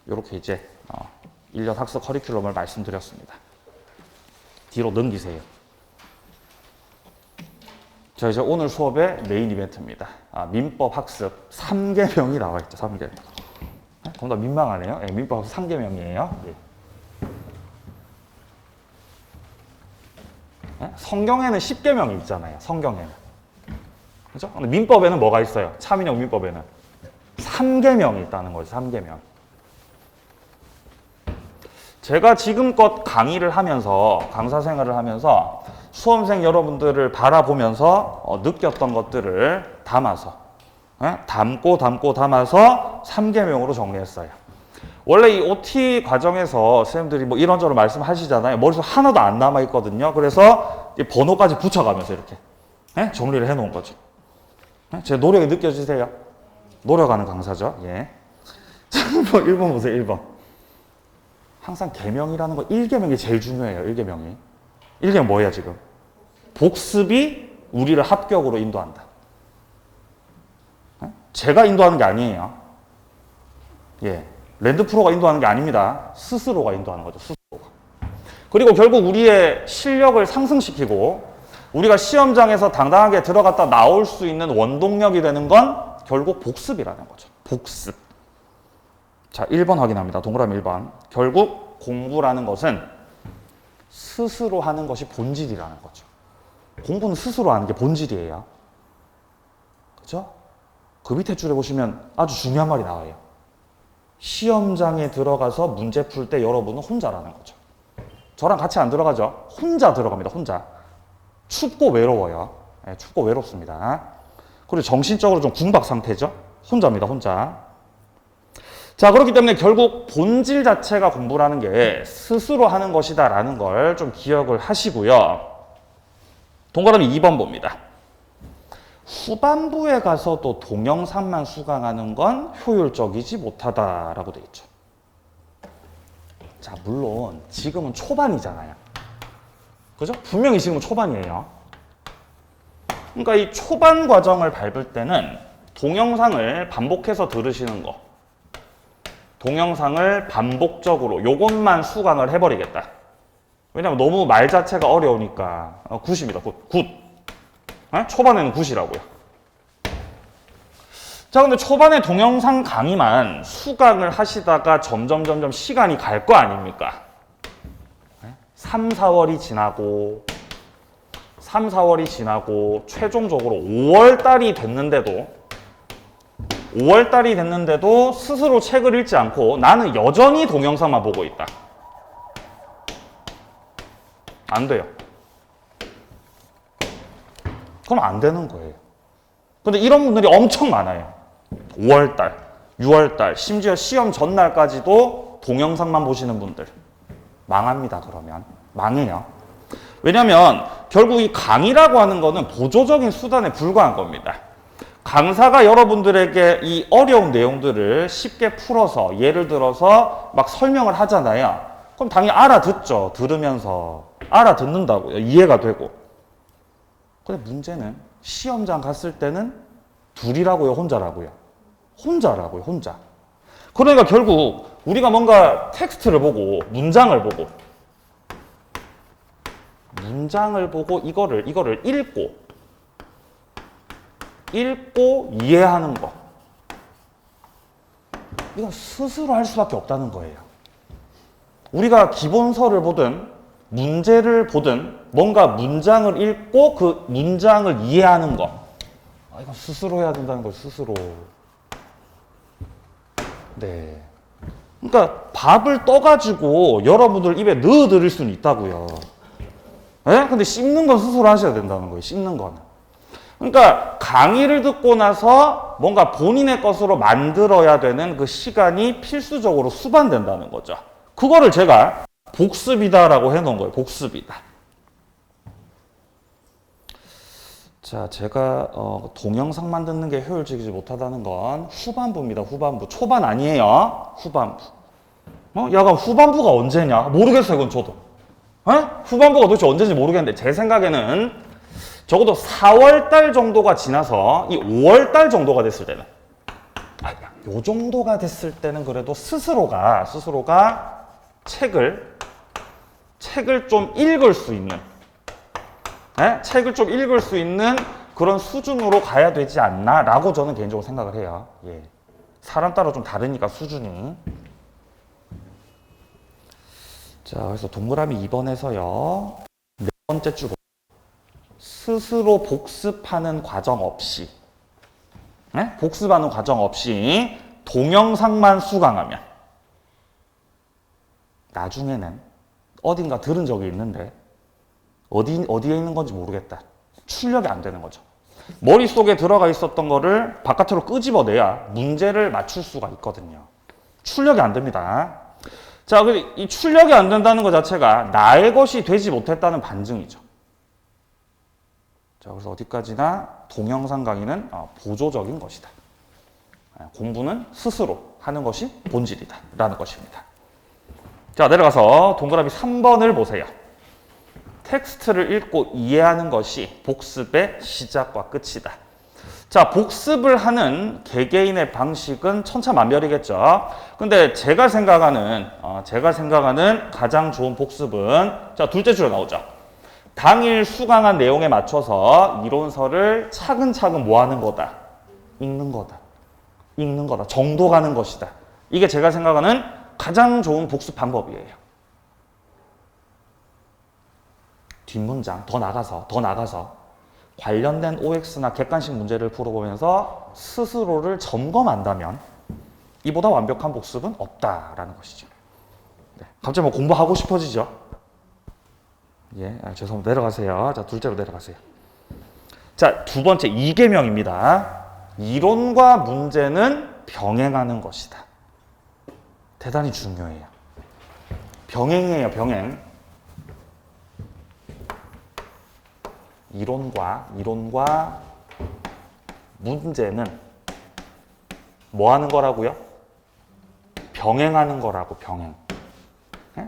이렇게 이제 1년 학습 커리큘럼을 말씀드렸습니다. 뒤로 넘기세요. 자, 이제 오늘 수업의 메인 이벤트입니다. 민법 학습 3개명이 나와 있죠. 3개명. 그럼 더 민망하네요. 네, 민법 학습 3개명이에요. 네. 성경에는 10개명이 있잖아요. 성경에는. 그죠? 근데 민법에는 뭐가 있어요? 차민형 민법에는 3개명이 있다는 거죠. 3개명. 제가 지금껏 강의를 하면서, 강사 생활을 하면서 수험생 여러분들을 바라보면서 느꼈던 것들을 담아서, 담고 담아서 3개명으로 정리했어요. 원래 이 OT 과정에서 선생님들이 뭐 이런저런 말씀하시잖아요. 머릿속에 하나도 안 남아있거든요. 그래서 이 번호까지 붙여가면서 이렇게 정리를 해놓은 거죠. 제 노력이 느껴지세요? 노력하는 강사죠. 예. 1번 보세요. 1번. 항상 계명이라는 거 1계명이 제일 중요해요. 1계명이. 1계명 뭐예요 지금? 복습이 우리를 합격으로 인도한다. 제가 인도하는 게 아니에요. 예. 랜드프로가 인도하는 게 아닙니다. 스스로가 인도하는 거죠. 스스로가. 그리고 결국 우리의 실력을 상승시키고 우리가 시험장에서 당당하게 들어갔다 나올 수 있는 원동력이 되는 건 결국 복습이라는 거죠. 복습. 자, 1번 확인합니다. 동그라미 1번. 결국 공부라는 것은 스스로 하는 것이 본질이라는 거죠. 공부는 스스로 하는 게 본질이에요. 그죠? 그 밑에 줄에 보시면 아주 중요한 말이 나와요. 시험장에 들어가서 문제 풀 때 여러분은 혼자라는 거죠. 저랑 같이 안 들어가죠? 혼자 들어갑니다. 혼자. 춥고 외로워요. 네, 춥고 외롭습니다. 그리고 정신적으로 좀 궁박 상태죠? 혼자입니다. 혼자. 자, 그렇기 때문에 결국 본질 자체가 공부라는 게 스스로 하는 것이다 라는 걸 좀 기억을 하시고요. 동그라미 2번 봅니다. 후반부에 가서도 동영상만 수강하는 건 효율적이지 못하다라고 되어 있죠. 자, 물론 지금은 초반이잖아요. 그죠? 분명히 지금은 초반이에요. 그러니까 이 초반 과정을 밟을 때는 동영상을 반복해서 들으시는 거, 동영상을 반복적으로 요것만 수강을 해버리겠다. 왜냐면 너무 말 자체가 어려우니까. 굿입니다. 굿. 초반에는 굿이라고요. 자, 근데 초반에 동영상 강의만 수강을 하시다가 점점 시간이 갈 거 아닙니까? 3, 4월이 지나고 3, 4월이 지나고 최종적으로 5월달이 됐는데도 스스로 책을 읽지 않고 나는 여전히 동영상만 보고 있다. 안 돼요. 그럼 안 되는 거예요. 근데 이런 분들이 엄청 많아요. 5월달, 6월달, 심지어 시험 전날까지도 동영상만 보시는 분들. 망합니다, 그러면. 망해요. 왜냐면 결국 이 강의라고 하는 거는 보조적인 수단에 불과한 겁니다. 강사가 여러분들에게 이 어려운 내용들을 쉽게 풀어서 예를 들어서 막 설명을 하잖아요. 그럼 당연히 알아듣죠. 들으면서 알아듣는다고요. 이해가 되고. 근데 문제는 시험장 갔을 때는 둘이라고요, 혼자라고요? 혼자라고요, 혼자. 그러니까 결국 우리가 뭔가 텍스트를 보고 문장을 보고 이거를 읽고 이해하는 거. 이건 스스로 할 수밖에 없다는 거예요. 우리가 기본서를 보든 문제를 보든 뭔가 문장을 읽고 그 문장을 이해하는 거. 이건 스스로 해야 된다는 거예요, 스스로. 네. 그러니까 밥을 떠가지고 여러분들 입에 넣어드릴 수는 있다고요. 네? 근데 씹는 건 스스로 하셔야 된다는 거예요, 씹는 거는. 그러니까 강의를 듣고 나서 뭔가 본인의 것으로 만들어야 되는 그 시간이 필수적으로 수반된다는 거죠. 그거를 제가 복습이다라고 해놓은 거예요. 복습이다. 자, 제가 동영상 만드는 게 효율적이지 못하다는 건 후반부입니다. 후반부. 초반 아니에요. 후반부. 야, 그럼 후반부가 언제냐? 모르겠어요. 그건 저도. 후반부가 도대체 언제인지 모르겠는데 제 생각에는 적어도 4월달 정도가 지나서 이 5월달 정도가 됐을 때는 요 정도가 됐을 때는 그래도 스스로가 책을 좀 읽을 수 있는 책을 좀 읽을 수 있는 그런 수준으로 가야 되지 않나 라고 저는 개인적으로 생각을 해요. 예. 사람 따라 좀 다르니까 수준이. 자, 그래서 동그라미 2번에서요. 네 번째 줄 스스로 복습하는 과정 없이 복습하는 과정 없이 동영상만 수강하면 나중에는 어딘가 들은 적이 있는데 어디에 있는 건지 모르겠다. 출력이 안 되는 거죠. 머릿속에 들어가 있었던 거를 바깥으로 끄집어내야 문제를 맞출 수가 있거든요. 출력이 안 됩니다. 자, 이 출력이 안 된다는 것 자체가 나의 것이 되지 못했다는 반증이죠. 자, 그래서 어디까지나 동영상 강의는 보조적인 것이다. 공부는 스스로 하는 것이 본질이다. 라는 것입니다. 자, 내려가서 동그라미 3번을 보세요. 텍스트를 읽고 이해하는 것이 복습의 시작과 끝이다. 자, 복습을 하는 개개인의 방식은 천차만별이겠죠. 근데 제가 생각하는 가장 좋은 복습은 자, 둘째 줄에 나오죠. 당일 수강한 내용에 맞춰서 이론서를 차근차근 뭐 하는 거다? 읽는 거다. 정독하는 것이다. 이게 제가 생각하는 가장 좋은 복습 방법이에요. 뒷문장 더 나가서 관련된 OX나 객관식 문제를 풀어보면서 스스로를 점검한다면 이보다 완벽한 복습은 없다라는 것이죠. 네. 갑자기 뭐 공부하고 싶어지죠? 예, 죄송합니다. 내려가세요. 자, 둘째로 내려가세요. 자, 두 번째 이계명입니다. 이론과 문제는 병행하는 것이다. 대단히 중요해요. 병행이에요, 병행. 이론과 문제는 뭐 하는 거라고요? 병행하는 거라고, 병행.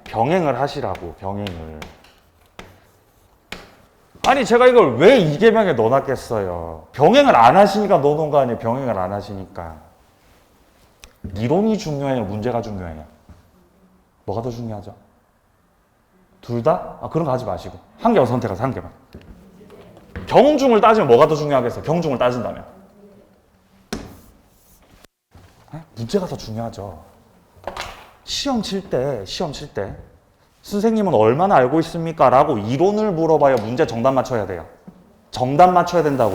병행을 하시라고, 병행을. 아니, 제가 이걸 왜 이계명에 넣어놨겠어요? 병행을 안 하시니까 넣어놓은 거 아니에요? 병행을 안 하시니까. 이론이 중요해요? 문제가 중요해요? 뭐가 더 중요하죠? 둘 다? 그런 거 하지 마시고. 한 개만 선택하세요, 한 개만. 경중을 따지면 뭐가 더 중요하겠어요? 경중을 따진다면. 문제가 더 중요하죠. 시험 칠 때 선생님은 얼마나 알고 있습니까? 라고 이론을 물어봐야 문제 정답 맞춰야 돼요. 정답 맞춰야 된다고.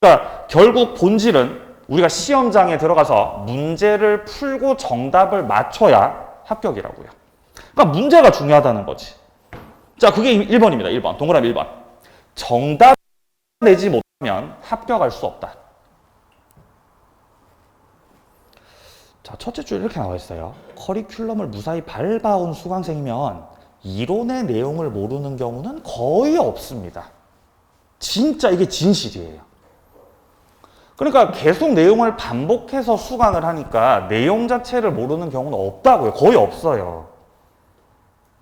그러니까 결국 본질은 우리가 시험장에 들어가서 문제를 풀고 정답을 맞춰야 합격이라고요. 그러니까 문제가 중요하다는 거지. 자, 그게 1번입니다. 1번. 동그라미 1번. 정답을 내지 못하면 합격할 수 없다. 자, 첫째 줄 이렇게 나와 있어요. 커리큘럼을 무사히 밟아온 수강생이면 이론의 내용을 모르는 경우는 거의 없습니다. 진짜 이게 진실이에요. 그러니까 계속 내용을 반복해서 수강을 하니까 내용 자체를 모르는 경우는 없다고요. 거의 없어요.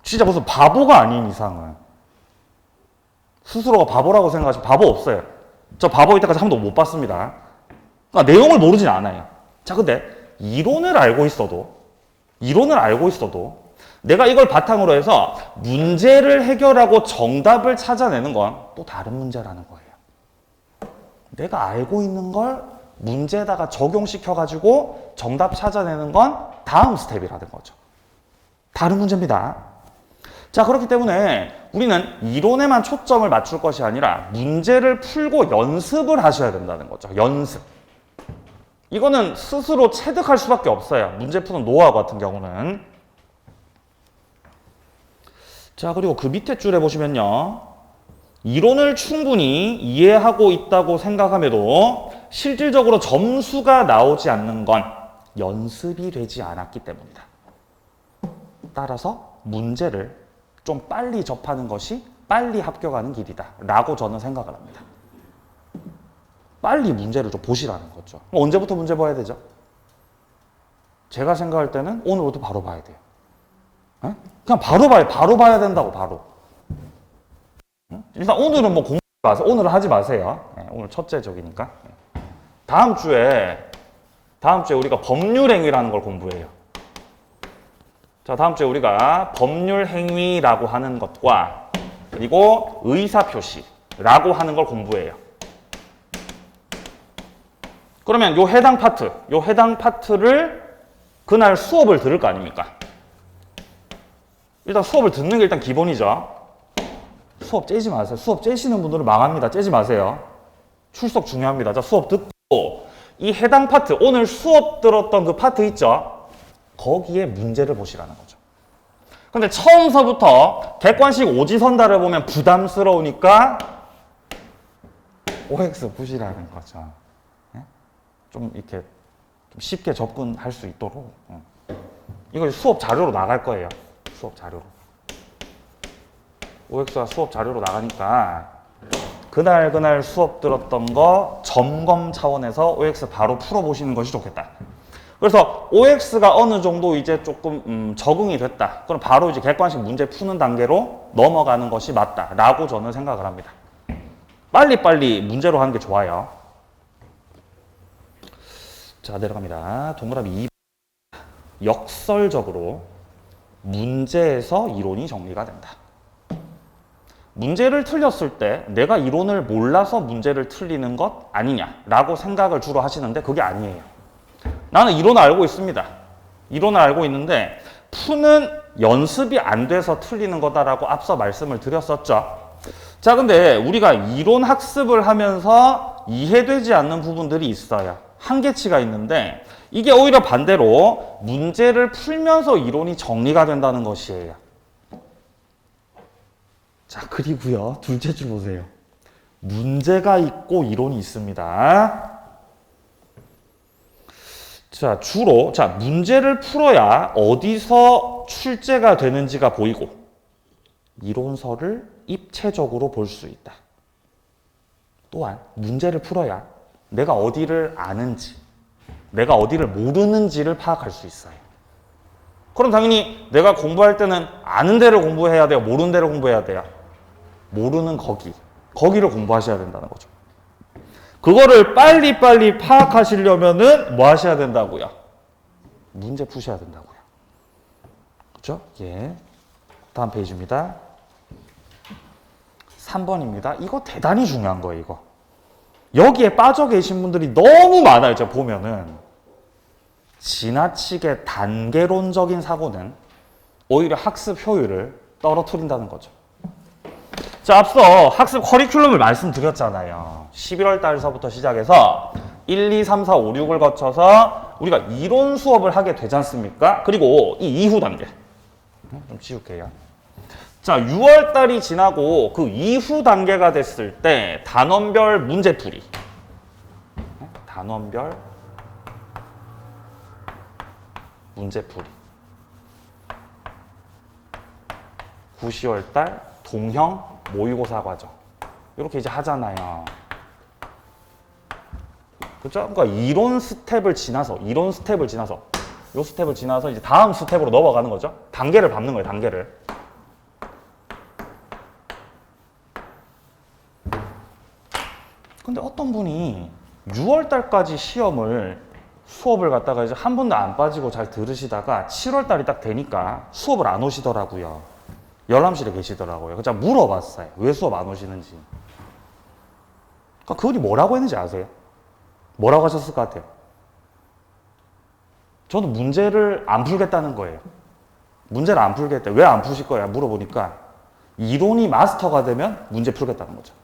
진짜 무슨 바보가 아닌 이상은. 스스로가 바보라고 생각하시면 바보 없어요. 저 바보 이때까지 한 번도 못 봤습니다. 그러니까 내용을 모르진 않아요. 자, 근데 이론을 알고 있어도 내가 이걸 바탕으로 해서 문제를 해결하고 정답을 찾아내는 건 또 다른 문제라는 거예요. 내가 알고 있는 걸 문제에다가 적용시켜가지고 정답 찾아내는 건 다음 스텝이라는 거죠. 다른 문제입니다. 자, 그렇기 때문에 우리는 이론에만 초점을 맞출 것이 아니라 문제를 풀고 연습을 하셔야 된다는 거죠. 연습. 이거는 스스로 체득할 수밖에 없어요. 문제 푸는 노하우 같은 경우는. 자, 그리고 그 밑에 줄에 보시면요. 이론을 충분히 이해하고 있다고 생각함에도 실질적으로 점수가 나오지 않는 건 연습이 되지 않았기 때문이다. 따라서 문제를 좀 빨리 접하는 것이 빨리 합격하는 길이다 라고 저는 생각을 합니다. 빨리 문제를 좀 보시라는 거죠. 언제부터 문제 봐야 되죠? 제가 생각할 때는 오늘부터 바로 봐야 돼요. 에? 그냥 바로 봐야 된다고, 바로. 일단 오늘은 뭐 공부 마세요. 오늘은 하지 마세요. 오늘 첫째 적이니까. 다음 주에 우리가 법률행위라는 걸 공부해요. 자, 다음 주에 우리가 법률행위라고 하는 것과 그리고 의사표시라고 하는 걸 공부해요. 그러면 요 해당 파트를 그날 수업을 들을 거 아닙니까? 일단 수업을 듣는 게 일단 기본이죠. 수업 째지 마세요. 수업 째시는 분들은 망합니다. 째지 마세요. 출석 중요합니다. 자, 수업 듣고 이 해당 파트, 오늘 수업 들었던 그 파트 있죠? 거기에 문제를 보시라는 거죠. 근데 처음서부터 객관식 오지선다를 보면 부담스러우니까 OX 푸시라는 거죠. 좀 이렇게 좀 쉽게 접근할 수 있도록. 이거 수업 자료로 나갈 거예요. 수업 자료로. OX가 수업 자료로 나가니까 그날 수업 들었던 거 점검 차원에서 OX 바로 풀어보시는 것이 좋겠다. 그래서 OX가 어느 정도 이제 조금 적응이 됐다. 그럼 바로 이제 객관식 문제 푸는 단계로 넘어가는 것이 맞다라고 저는 생각을 합니다. 빨리 문제로 하는 게 좋아요. 자, 내려갑니다. 동그라미 2번. 역설적으로 문제에서 이론이 정리가 된다. 문제를 틀렸을 때 내가 이론을 몰라서 문제를 틀리는 것 아니냐라고 생각을 주로 하시는데 그게 아니에요. 나는 이론을 알고 있습니다. 이론을 알고 있는데 푸는 연습이 안 돼서 틀리는 거다라고 앞서 말씀을 드렸었죠. 자, 근데 우리가 이론 학습을 하면서 이해되지 않는 부분들이 있어요. 한계치가 있는데 이게 오히려 반대로 문제를 풀면서 이론이 정리가 된다는 것이에요. 자, 그리고요, 둘째 줄 보세요. 문제가 있고 이론이 있습니다. 자, 주로 문제를 풀어야 어디서 출제가 되는지가 보이고 이론서를 입체적으로 볼 수 있다. 또한 문제를 풀어야 내가 어디를 아는지, 내가 어디를 모르는지를 파악할 수 있어요. 그럼 당연히 내가 공부할 때는 아는 데를 공부해야 돼요? 모르는 데를 공부해야 돼요? 모르는 거기를 공부하셔야 된다는 거죠. 그거를 빨리 파악하시려면은 뭐 하셔야 된다고요? 문제 푸셔야 된다고요. 그렇죠? 예. 다음 페이지입니다. 3번입니다. 이거 대단히 중요한 거예요, 이거. 여기에 빠져 계신 분들이 너무 많아요, 제가 보면은. 지나치게 단계론적인 사고는 오히려 학습 효율을 떨어뜨린다는 거죠. 자, 앞서 학습 커리큘럼을 말씀드렸잖아요. 11월 달서부터 시작해서 1, 2, 3, 4, 5, 6을 거쳐서 우리가 이론 수업을 하게 되지 않습니까? 그리고 이 이후 단계. 좀 지울게요. 자, 6월 달이 지나고 그 이후 단계가 됐을 때 단원별 문제풀이. 단원별 문제풀이. 9, 10월 달 동형 모의고사 과정. 이렇게 이제 하잖아요. 그렇죠? 그러니까 이론 스텝을 지나서 요 스텝을 지나서 이제 다음 스텝으로 넘어가는 거죠. 단계를 밟는 거예요, 단계를. 근데 어떤 분이 6월 달까지 수업을 갖다가 이제 한 번도 안 빠지고 잘 들으시다가 7월 달이 딱 되니까 수업을 안 오시더라고요. 열람실에 계시더라고요. 그래서 물어봤어요. 왜 수업 안 오시는지. 그러니까 그분이 뭐라고 했는지 아세요? 뭐라고 하셨을 것 같아요? 저는 문제를 안 풀겠다는 거예요. 문제를 안 풀겠다. 왜 안 푸실 거야? 물어보니까 이론이 마스터가 되면 문제 풀겠다는 거죠.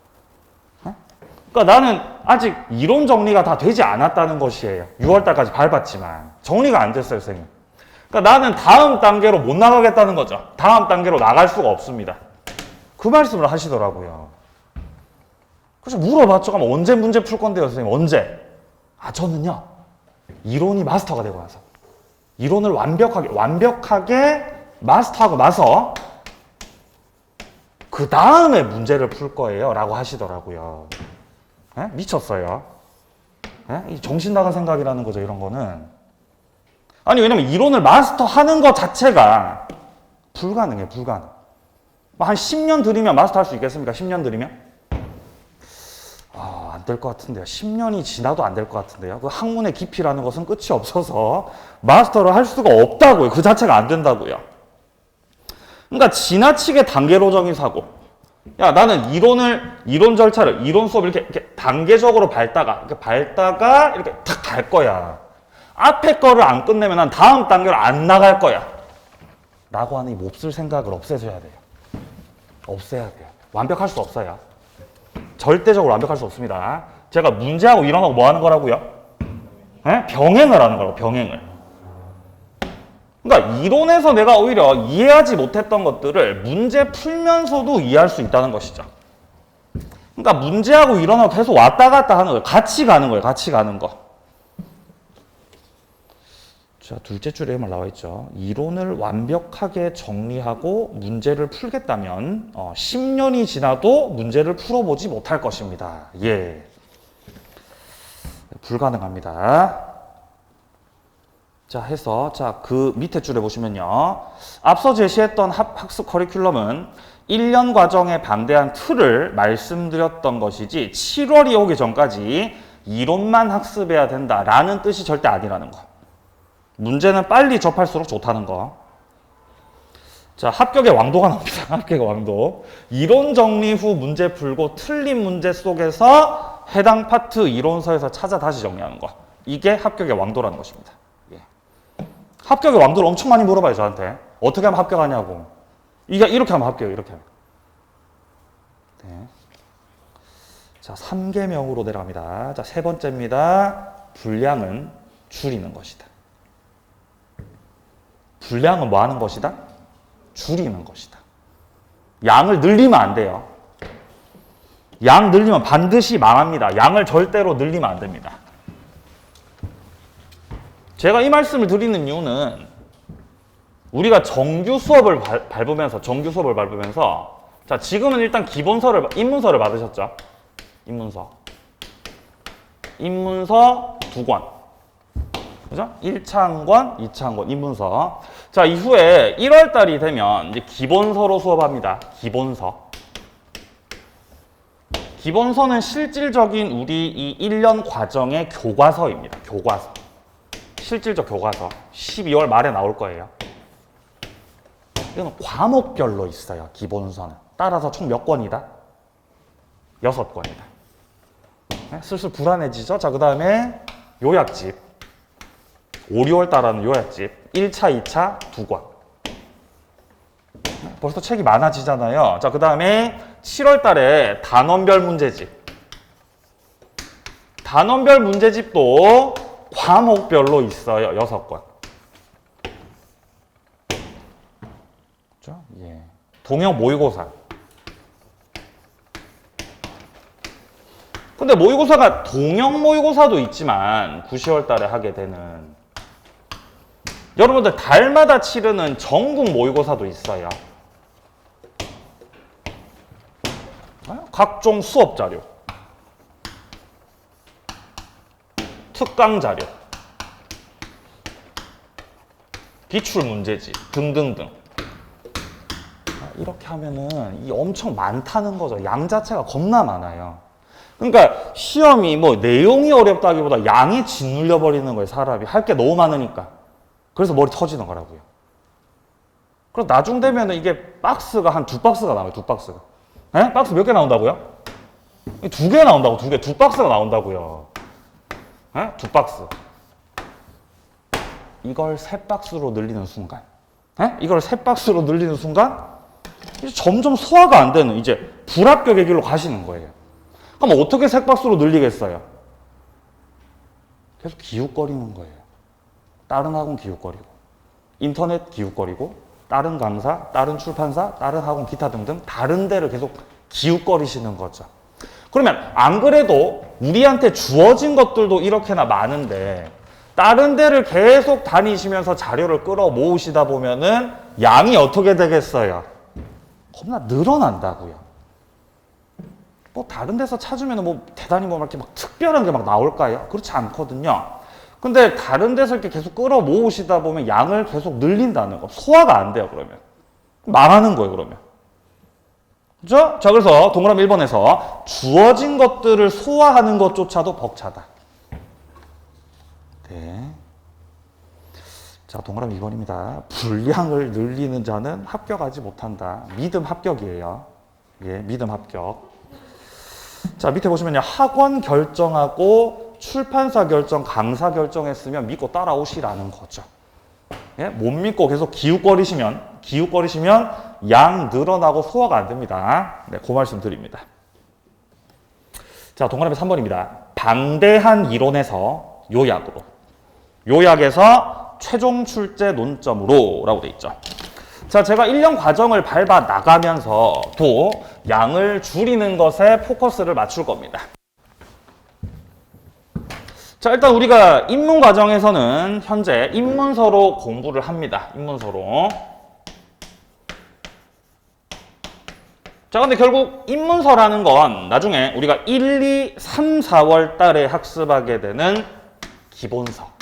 그러니까 나는 아직 이론 정리가 다 되지 않았다는 것이에요. 6월 달까지 밟았지만 정리가 안 됐어요, 선생님. 그러니까 나는 다음 단계로 못 나가겠다는 거죠. 다음 단계로 나갈 수가 없습니다. 그 말씀을 하시더라고요. 그래서 물어봤죠. 그럼 언제 문제 풀 건데요, 선생님? 언제? 저는요, 이론이 마스터가 되고 나서 이론을 완벽하게 마스터하고 나서 그 다음에 문제를 풀 거예요 라고 하시더라고요. 에? 미쳤어요. 에? 이 정신 나간 생각이라는 거죠, 이런 거는. 아니, 왜냐면 이론을 마스터하는 것 자체가 불가능해요, 불가능. 뭐 한 10년 들이면 마스터할 수 있겠습니까? 10년 들이면? 안 될 것 같은데요. 10년이 지나도 안 될 것 같은데요. 그 학문의 깊이라는 것은 끝이 없어서 마스터를 할 수가 없다고요. 그 자체가 안 된다고요. 그러니까 지나치게 단계로적인 사고. 야, 나는 이론 절차를, 이론 수업을 이렇게 단계적으로 밟다가 이렇게 탁 갈 거야. 앞에 거를 안 끝내면 난 다음 단계로 안 나갈 거야. 라고 하는 이 몹쓸 생각을 없애줘야 돼요. 없애야 돼요. 완벽할 수 없어요. 절대적으로 완벽할 수 없습니다. 제가 문제하고 이론하고 뭐 하는 거라고요? 에? 병행을 하는 거라고, 병행을. 그러니까 이론에서 내가 오히려 이해하지 못했던 것들을 문제 풀면서도 이해할 수 있다는 것이죠. 그러니까 문제하고 이론하고 계속 왔다 갔다 하는 거예요. 같이 가는 거예요, 같이 가는 거. 자, 둘째 줄에 말 나와 있죠. 이론을 완벽하게 정리하고 문제를 풀겠다면 10년이 지나도 문제를 풀어보지 못할 것입니다. 예, 불가능합니다. 자, 해서 그 밑에 줄에 보시면요. 앞서 제시했던 학습 커리큘럼은 1년 과정에 방대한 틀을 말씀드렸던 것이지 7월이 오기 전까지 이론만 학습해야 된다라는 뜻이 절대 아니라는 거. 문제는 빨리 접할수록 좋다는 거. 자, 합격의 왕도가 나옵니다. 합격의 왕도. 이론 정리 후 문제 풀고 틀린 문제 속에서 해당 파트 이론서에서 찾아 다시 정리하는 거. 이게 합격의 왕도라는 것입니다. 예. 합격의 왕도를 엄청 많이 물어봐요, 저한테. 어떻게 하면 합격하냐고. 이렇게 하면 합격해요, 이렇게 하면. 네. 자, 3계명으로 내려갑니다. 자, 세 번째입니다. 분량은 줄이는 것이다. 분량은 뭐 하는 것이다? 줄이는 것이다. 양을 늘리면 안 돼요. 양 늘리면 반드시 망합니다. 양을 절대로 늘리면 안 됩니다. 제가 이 말씀을 드리는 이유는 우리가 정규 수업을 밟으면서 자, 지금은 일단 입문서를 받으셨죠? 입문서 2권. 그죠? 1차 한 권, 2차 한 권, 입문서. 자, 이후에 1월 달이 되면 이제 기본서로 수업합니다. 기본서. 기본서는 실질적인 우리 이 1년 과정의 교과서입니다. 교과서. 실질적 교과서. 12월 말에 나올 거예요. 이건 과목별로 있어요. 기본서는. 따라서 총 몇 권이다? 6권이다. 네? 슬슬 불안해지죠? 자, 그 다음에 요약집. 5, 6월 달하는 요약집 1차, 2차 2권. 벌써 책이 많아지잖아요. 자, 그 다음에 7월 달에 단원별 문제집. 단원별 문제집도 과목별로 있어요. 6권. 그렇죠? 예. 동영 모의고사. 근데 모의고사가 동영 모의고사도 있지만 9, 10월 달에 하게 되는 여러분들 달마다 치르는 전국 모의고사도 있어요. 각종 수업 자료, 특강 자료, 기출 문제집 등등등. 이렇게 하면은 이 엄청 많다는 거죠. 양 자체가 겁나 많아요. 그러니까 시험이 뭐 내용이 어렵다기보다 양이 짓눌려 버리는 거예요. 사람이 할 게 너무 많으니까. 그래서 머리 터지는 거라고요. 그럼 나중 되면은 이게 박스가 한 2박스가 나와요. 2박스가. 에? 박스 몇 개 나온다고요? 2개 나온다고. 2개. 2박스가 나온다고요. 에? 2박스. 이걸 3박스로 늘리는 순간. 에? 이걸 3박스로 늘리는 순간 이제 점점 소화가 안 되는 이제 불합격의 길로 가시는 거예요. 그럼 어떻게 3박스로 늘리겠어요? 계속 기웃거리는 거예요. 다른 학원 기웃거리고, 인터넷 기웃거리고, 다른 강사, 다른 출판사, 다른 학원 기타 등등 다른 데를 계속 기웃거리시는 거죠. 그러면 안 그래도 우리한테 주어진 것들도 이렇게나 많은데 다른 데를 계속 다니시면서 자료를 끌어 모으시다 보면은 양이 어떻게 되겠어요? 겁나 늘어난다고요. 뭐 다른 데서 찾으면 뭐 대단히 뭐 이렇게 막 특별한 게 막 나올까요? 그렇지 않거든요. 근데 다른 데서 이렇게 계속 끌어 모으시다 보면 양을 계속 늘린다는 거. 소화가 안 돼요, 그러면. 망하는 거예요, 그러면. 그죠? 자, 그래서 동그라미 1번에서 주어진 것들을 소화하는 것조차도 벅차다. 네. 자, 동그라미 2번입니다. 분량을 늘리는 자는 합격하지 못한다. 믿음 합격이에요. 예, 믿음 합격. 자, 밑에 보시면요. 학원 결정하고 출판사 결정, 강사 결정했으면 믿고 따라오시라는 거죠. 예? 못 믿고 계속 기웃거리시면 양 늘어나고 소화가 안 됩니다. 네, 그 말씀 드립니다. 자, 동그라미 3번입니다. 방대한 이론에서 요약으로. 요약에서 최종 출제 논점으로 라고 돼 있죠. 자, 제가 1년 과정을 밟아 나가면서도 양을 줄이는 것에 포커스를 맞출 겁니다. 자, 일단 우리가 입문 과정에서는 현재 입문서로 공부를 합니다. 입문서로. 자, 근데 결국 입문서라는 건 나중에 우리가 1, 2, 3, 4월 달에 학습하게 되는 기본서.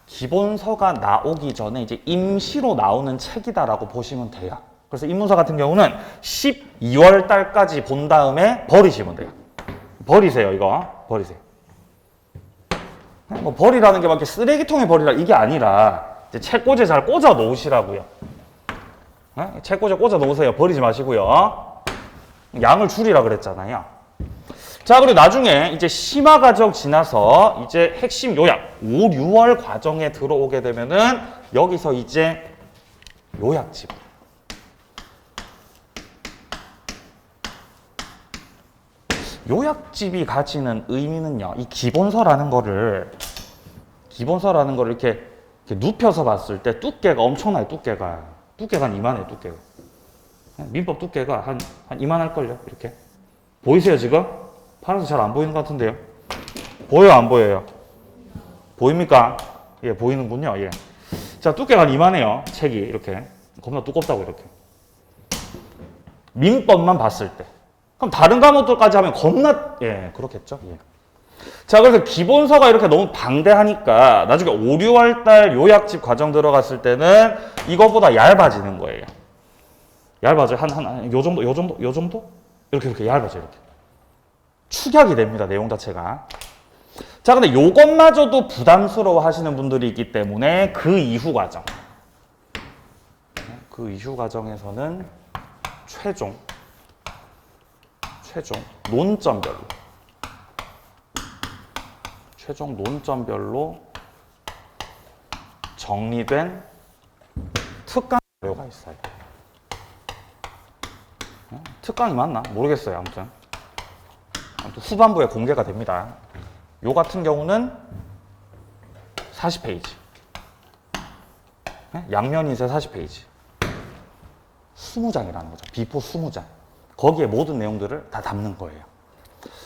기본서가 나오기 전에 이제 임시로 나오는 책이다라고 보시면 돼요. 그래서 입문서 같은 경우는 12월 달까지 본 다음에 버리시면 돼요. 버리세요, 이거. 버리세요. 뭐 버리라는 게 막 이렇게 쓰레기통에 버리라 이게 아니라 이제 책꽂이에 잘 꽂아 놓으시라고요. 책꽂이에 꽂아 놓으세요. 버리지 마시고요. 양을 줄이라 그랬잖아요. 자, 그리고 나중에 이제 심화 과정 지나서 이제 핵심 요약 5, 6월 과정에 들어오게 되면은 여기서 이제 요약집. 요약집이 가지는 의미는요. 이 기본서라는 거를 이렇게 눕혀서 봤을 때 두께가 엄청나요. 두께가 한 이만해요. 두께가. 민법 두께가 한 이만할걸요. 이렇게. 보이세요, 지금? 파란색 잘 안 보이는 것 같은데요. 보여요, 안 보여요? 보입니까? 예, 보이는군요. 예. 자, 두께가 이만해요. 책이 이렇게. 겁나 두껍다고 이렇게. 민법만 봤을 때. 그럼 다른 과목들까지 하면 겁나, 예, 그렇겠죠. 예. 자, 그래서 기본서가 이렇게 너무 방대하니까 나중에 5, 6월 달 요약집 과정 들어갔을 때는 이거보다 얇아지는 거예요. 얇아져요. 요 정도? 이렇게 얇아져요. 이렇게. 축약이 됩니다. 내용 자체가. 자, 근데 요것마저도 부담스러워 하시는 분들이 있기 때문에 그 이후 과정에서는 최종 논점별로 정리된 특강 자료가 있어요. 특강이 맞나? 모르겠어요. 아무튼 후반부에 공개가 됩니다. 요 같은 경우는 40페이지. 양면 인쇄 40페이지. 20장이라는 거죠. 비포 20장. 거기에 모든 내용들을 다 담는 거예요.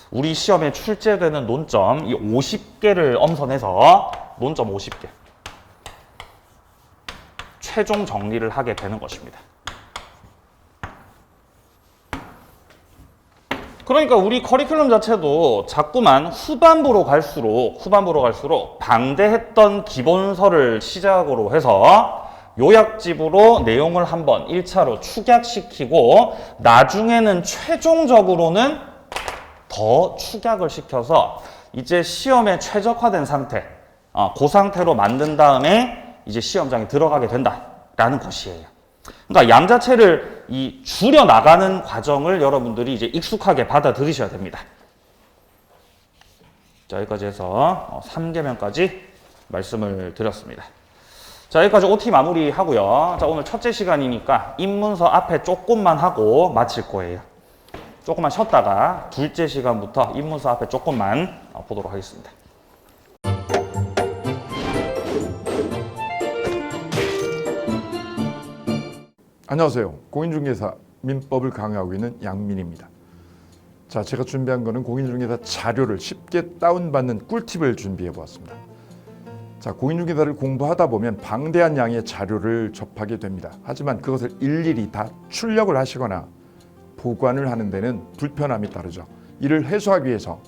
우리 시험에 출제되는 논점 이 50개를 엄선해서 논점 50개. 최종 정리를 하게 되는 것입니다. 그러니까 우리 커리큘럼 자체도 자꾸만 후반부로 갈수록 방대했던 기본서를 시작으로 해서 요약집으로 내용을 한번 1차로 축약시키고 나중에는 최종적으로는 더 축약을 시켜서 이제 시험에 최적화된 상태, 그 상태로 만든 다음에 이제 시험장에 들어가게 된다라는 것이에요. 그러니까 양 자체를 줄여 나가는 과정을 여러분들이 이제 익숙하게 받아들이셔야 됩니다. 자, 여기까지 해서 3개명까지 말씀을 드렸습니다. 자, 여기까지 OT 마무리하고요. 자, 오늘 첫째 시간이니까 입문서 앞에 조금만 하고 마칠 거예요. 조금만 쉬었다가 둘째 시간부터 입문서 앞에 조금만 보도록 하겠습니다. 안녕하세요. 공인중개사 민법을 강의하고 있는 양민입니다. 자, 제가 준비한 거는 공인중개사 자료를 쉽게 다운받는 꿀팁을 준비해 보았습니다. 자, 공인중개사를 공부하다 보면 방대한 양의 자료를 접하게 됩니다. 하지만 그것을 일일이 다 출력을 하시거나 보관을 하는 데는 불편함이 따르죠. 이를 해소하기 위해서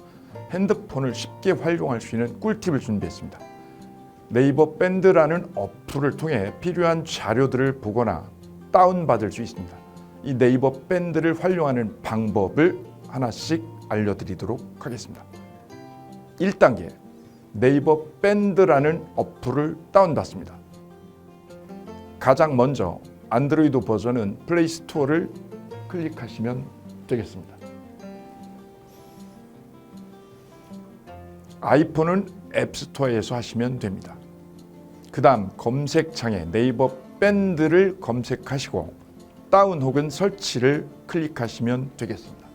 핸드폰을 쉽게 활용할 수 있는 꿀팁을 준비했습니다. 네이버 밴드라는 어플을 통해 필요한 자료들을 보거나 다운받을 수 있습니다. 이 네이버 밴드를 활용하는 방법을 하나씩 알려드리도록 하겠습니다. 1단계, 네이버 밴드라는 어플을 다운받습니다. 가장 먼저 안드로이드 버전은 플레이 스토어를 클릭하시면 되겠습니다. 아이폰은 앱스토어에서 하시면 됩니다. 그 다음 검색창에 네이버 밴드를 검색하시고 다운 혹은 설치를 클릭하시면 되겠습니다.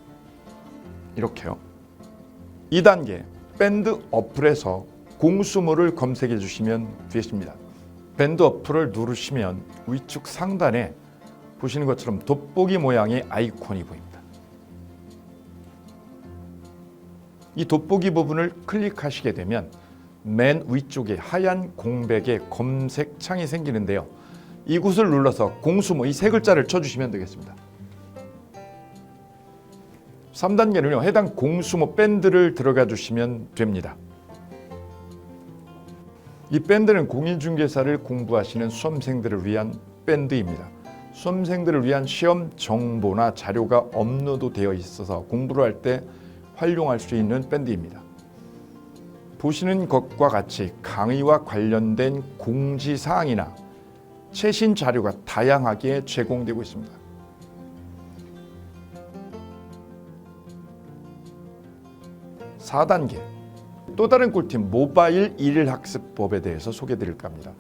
이렇게요. 2단계, 밴드 어플에서 공수모를 검색해 주시면 되겠습니다. 밴드 어플을 누르시면 위쪽 상단에 보시는 것처럼 돋보기 모양의 아이콘이 보입니다. 이 돋보기 부분을 클릭하시게 되면 맨 위쪽에 하얀 공백의 검색창이 생기는데요. 이곳을 눌러서 공수모 이 세 글자를 쳐주시면 되겠습니다. 3단계는요, 해당 공수모 밴드를 들어가 주시면 됩니다. 이 밴드는 공인중개사를 공부하시는 수험생들을 위한 밴드입니다. 수험생들을 위한 시험 정보나 자료가 업로드되어 있어서 공부를 할 때 활용할 수 있는 밴드입니다. 보시는 것과 같이 강의와 관련된 공지사항이나 최신 자료가 다양하게 제공되고 있습니다. 4단계, 또 다른 꿀팁 모바일 일일학습법에 대해서 소개드릴까 합니다.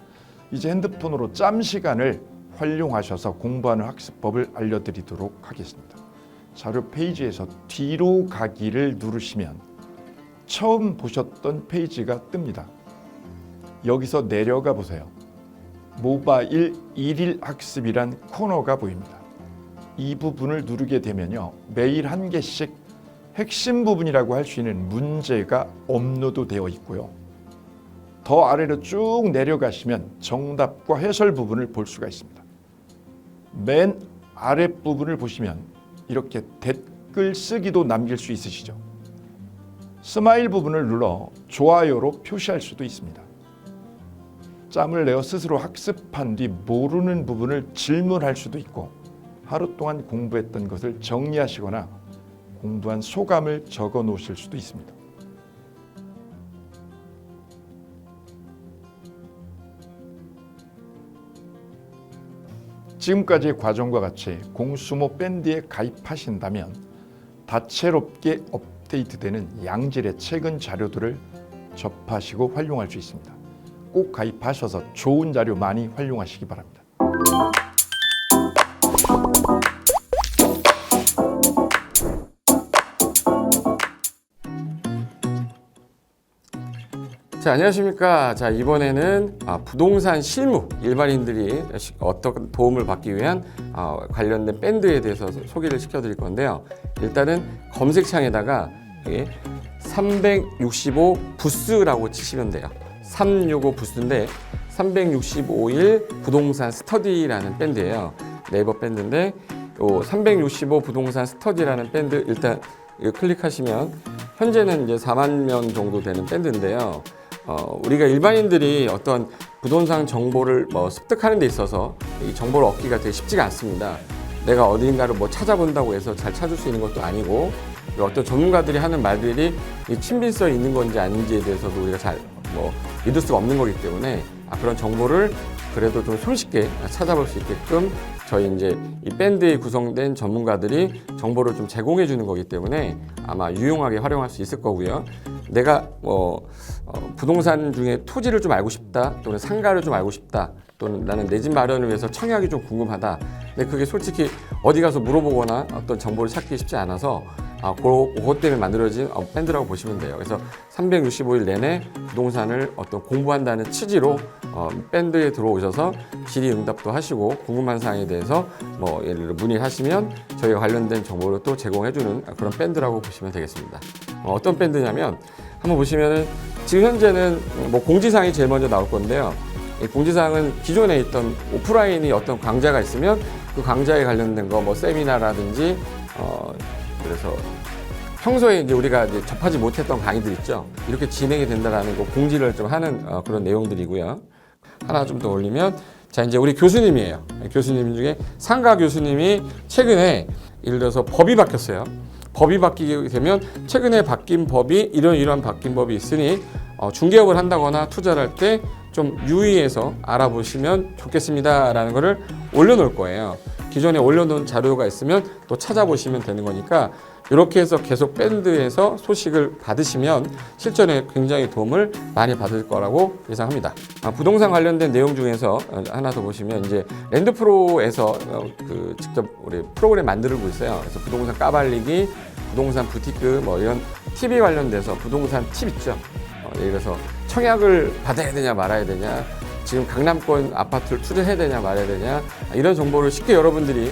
이제 핸드폰으로 짬 시간을 활용하셔서 공부하는 학습법을 알려드리도록 하겠습니다. 자료 페이지에서 뒤로 가기를 누르시면 처음 보셨던 페이지가 뜹니다. 여기서 내려가 보세요. 모바일 일일학습이란 코너가 보입니다. 이 부분을 누르게 되면요, 매일 한 개씩 핵심 부분이라고 할 수 있는 문제가 업로드되어 있고요. 더 아래로 쭉 내려가시면 정답과 해설 부분을 볼 수가 있습니다. 맨 아랫부분을 보시면 이렇게 댓글 쓰기도 남길 수 있으시죠. 스마일 부분을 눌러 좋아요로 표시할 수도 있습니다. 짬을 내어 스스로 학습한 뒤 모르는 부분을 질문할 수도 있고, 하루 동안 공부했던 것을 정리하시거나 공부한 소감을 적어 놓으실 수도 있습니다. 지금까지의 과정과 같이 공수모 밴드에 가입하신다면 다채롭게 업데이트되는 양질의 최근 자료들을 접하시고 활용할 수 있습니다. 꼭 가입하셔서 좋은 자료 많이 활용하시기 바랍니다. 자, 안녕하십니까. 자, 이번에는 부동산 실무, 일반인들이 어떤 도움을 받기 위한 관련된 밴드에 대해서 소개를 시켜드릴 건데요. 일단은 검색창에다가 365 부스라고 치시면 돼요. 365 부스인데 365일 부동산 스터디라는 밴드예요. 네이버 밴드인데 365 부동산 스터디라는 밴드 일단 클릭하시면 현재는 이제 4만 명 정도 되는 밴드인데요. 우리가 일반인들이 어떤 부동산 정보를 습득하는 데 있어서 이 정보를 얻기가 되게 쉽지가 않습니다. 내가 어딘가를 찾아본다고 해서 잘 찾을 수 있는 것도 아니고, 어떤 전문가들이 하는 말들이 이 친밀성이 있는 건지 아닌지에 대해서도 우리가 잘 믿을 수가 없는 거기 때문에 그런 정보를 그래도 좀 손쉽게 찾아볼 수 있게끔 저희 이제 이 밴드에 구성된 전문가들이 정보를 좀 제공해 주는 거기 때문에 아마 유용하게 활용할 수 있을 거고요. 내가 부동산 중에 토지를 좀 알고 싶다, 또는 상가를 좀 알고 싶다, 또는 나는 내 집 마련을 위해서 청약이 좀 궁금하다. 근데 그게 솔직히 어디 가서 물어보거나 어떤 정보를 찾기 쉽지 않아서 그것 때문에 만들어진 밴드라고 보시면 돼요. 그래서 365일 내내 부동산을 어떤 공부한다는 취지로 밴드에 들어오셔서 질의응답도 하시고 궁금한 사항에 대해서 뭐 예를 들어 문의하시면 저희가 관련된 정보를 또 제공해주는 그런 밴드라고 보시면 되겠습니다. 어떤 밴드냐면 한번 보시면은 지금 현재는 뭐 공지사항이 제일 먼저 나올 건데요. 이 공지사항은 기존에 있던 오프라인이 어떤 강좌가 있으면 그 강좌에 관련된 거 뭐 세미나라든지 그래서 평소에 이제 우리가 이제 접하지 못했던 강의들 있죠. 이렇게 진행이 된다라는 거 공지를 좀 하는 그런 내용들이고요. 하나 좀 더 올리면 자 이제 우리 교수님이에요. 교수님 중에 상가 교수님이 최근에 예를 들어서 법이 바뀌었어요. 법이 바뀌게 되면 최근에 바뀐 법이 이러한 바뀐 법이 있으니 중개업을 한다거나 투자를 할 때 좀 유의해서 알아보시면 좋겠습니다라는 거를 올려놓을 거예요. 기존에 올려놓은 자료가 있으면 또 찾아보시면 되는 거니까 이렇게 해서 계속 밴드에서 소식을 받으시면 실전에 굉장히 도움을 많이 받을 거라고 예상합니다. 부동산 관련된 내용 중에서 하나 더 보시면 이제 랜드프로에서 그 직접 우리 프로그램 만들고 있어요. 그래서 부동산 까발리기, 부동산 부티크 뭐 이런 TV 관련돼서 부동산 팁 있죠. 예를 들어서 청약을 받아야 되냐 말아야 되냐, 지금 강남권 아파트를 투자해야 되냐 말아야 되냐 이런 정보를 쉽게 여러분들이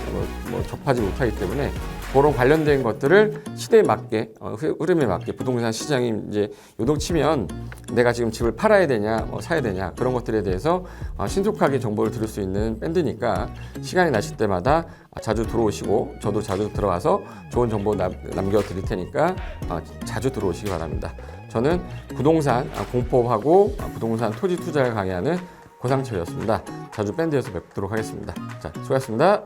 뭐 접하지 못하기 때문에 그런 관련된 것들을 시대에 맞게 흐름에 맞게 부동산 시장이 이제 요동치면 내가 지금 집을 팔아야 되냐 뭐 사야 되냐 그런 것들에 대해서 신속하게 정보를 들을 수 있는 밴드니까 시간이 나실 때마다 자주 들어오시고 저도 자주 들어와서 좋은 정보 남겨드릴 테니까 자주 들어오시기 바랍니다. 저는 부동산 공법하고 부동산 토지 투자를 강의하는 고상철이었습니다. 자주 밴드에서 뵙도록 하겠습니다. 자, 수고하셨습니다.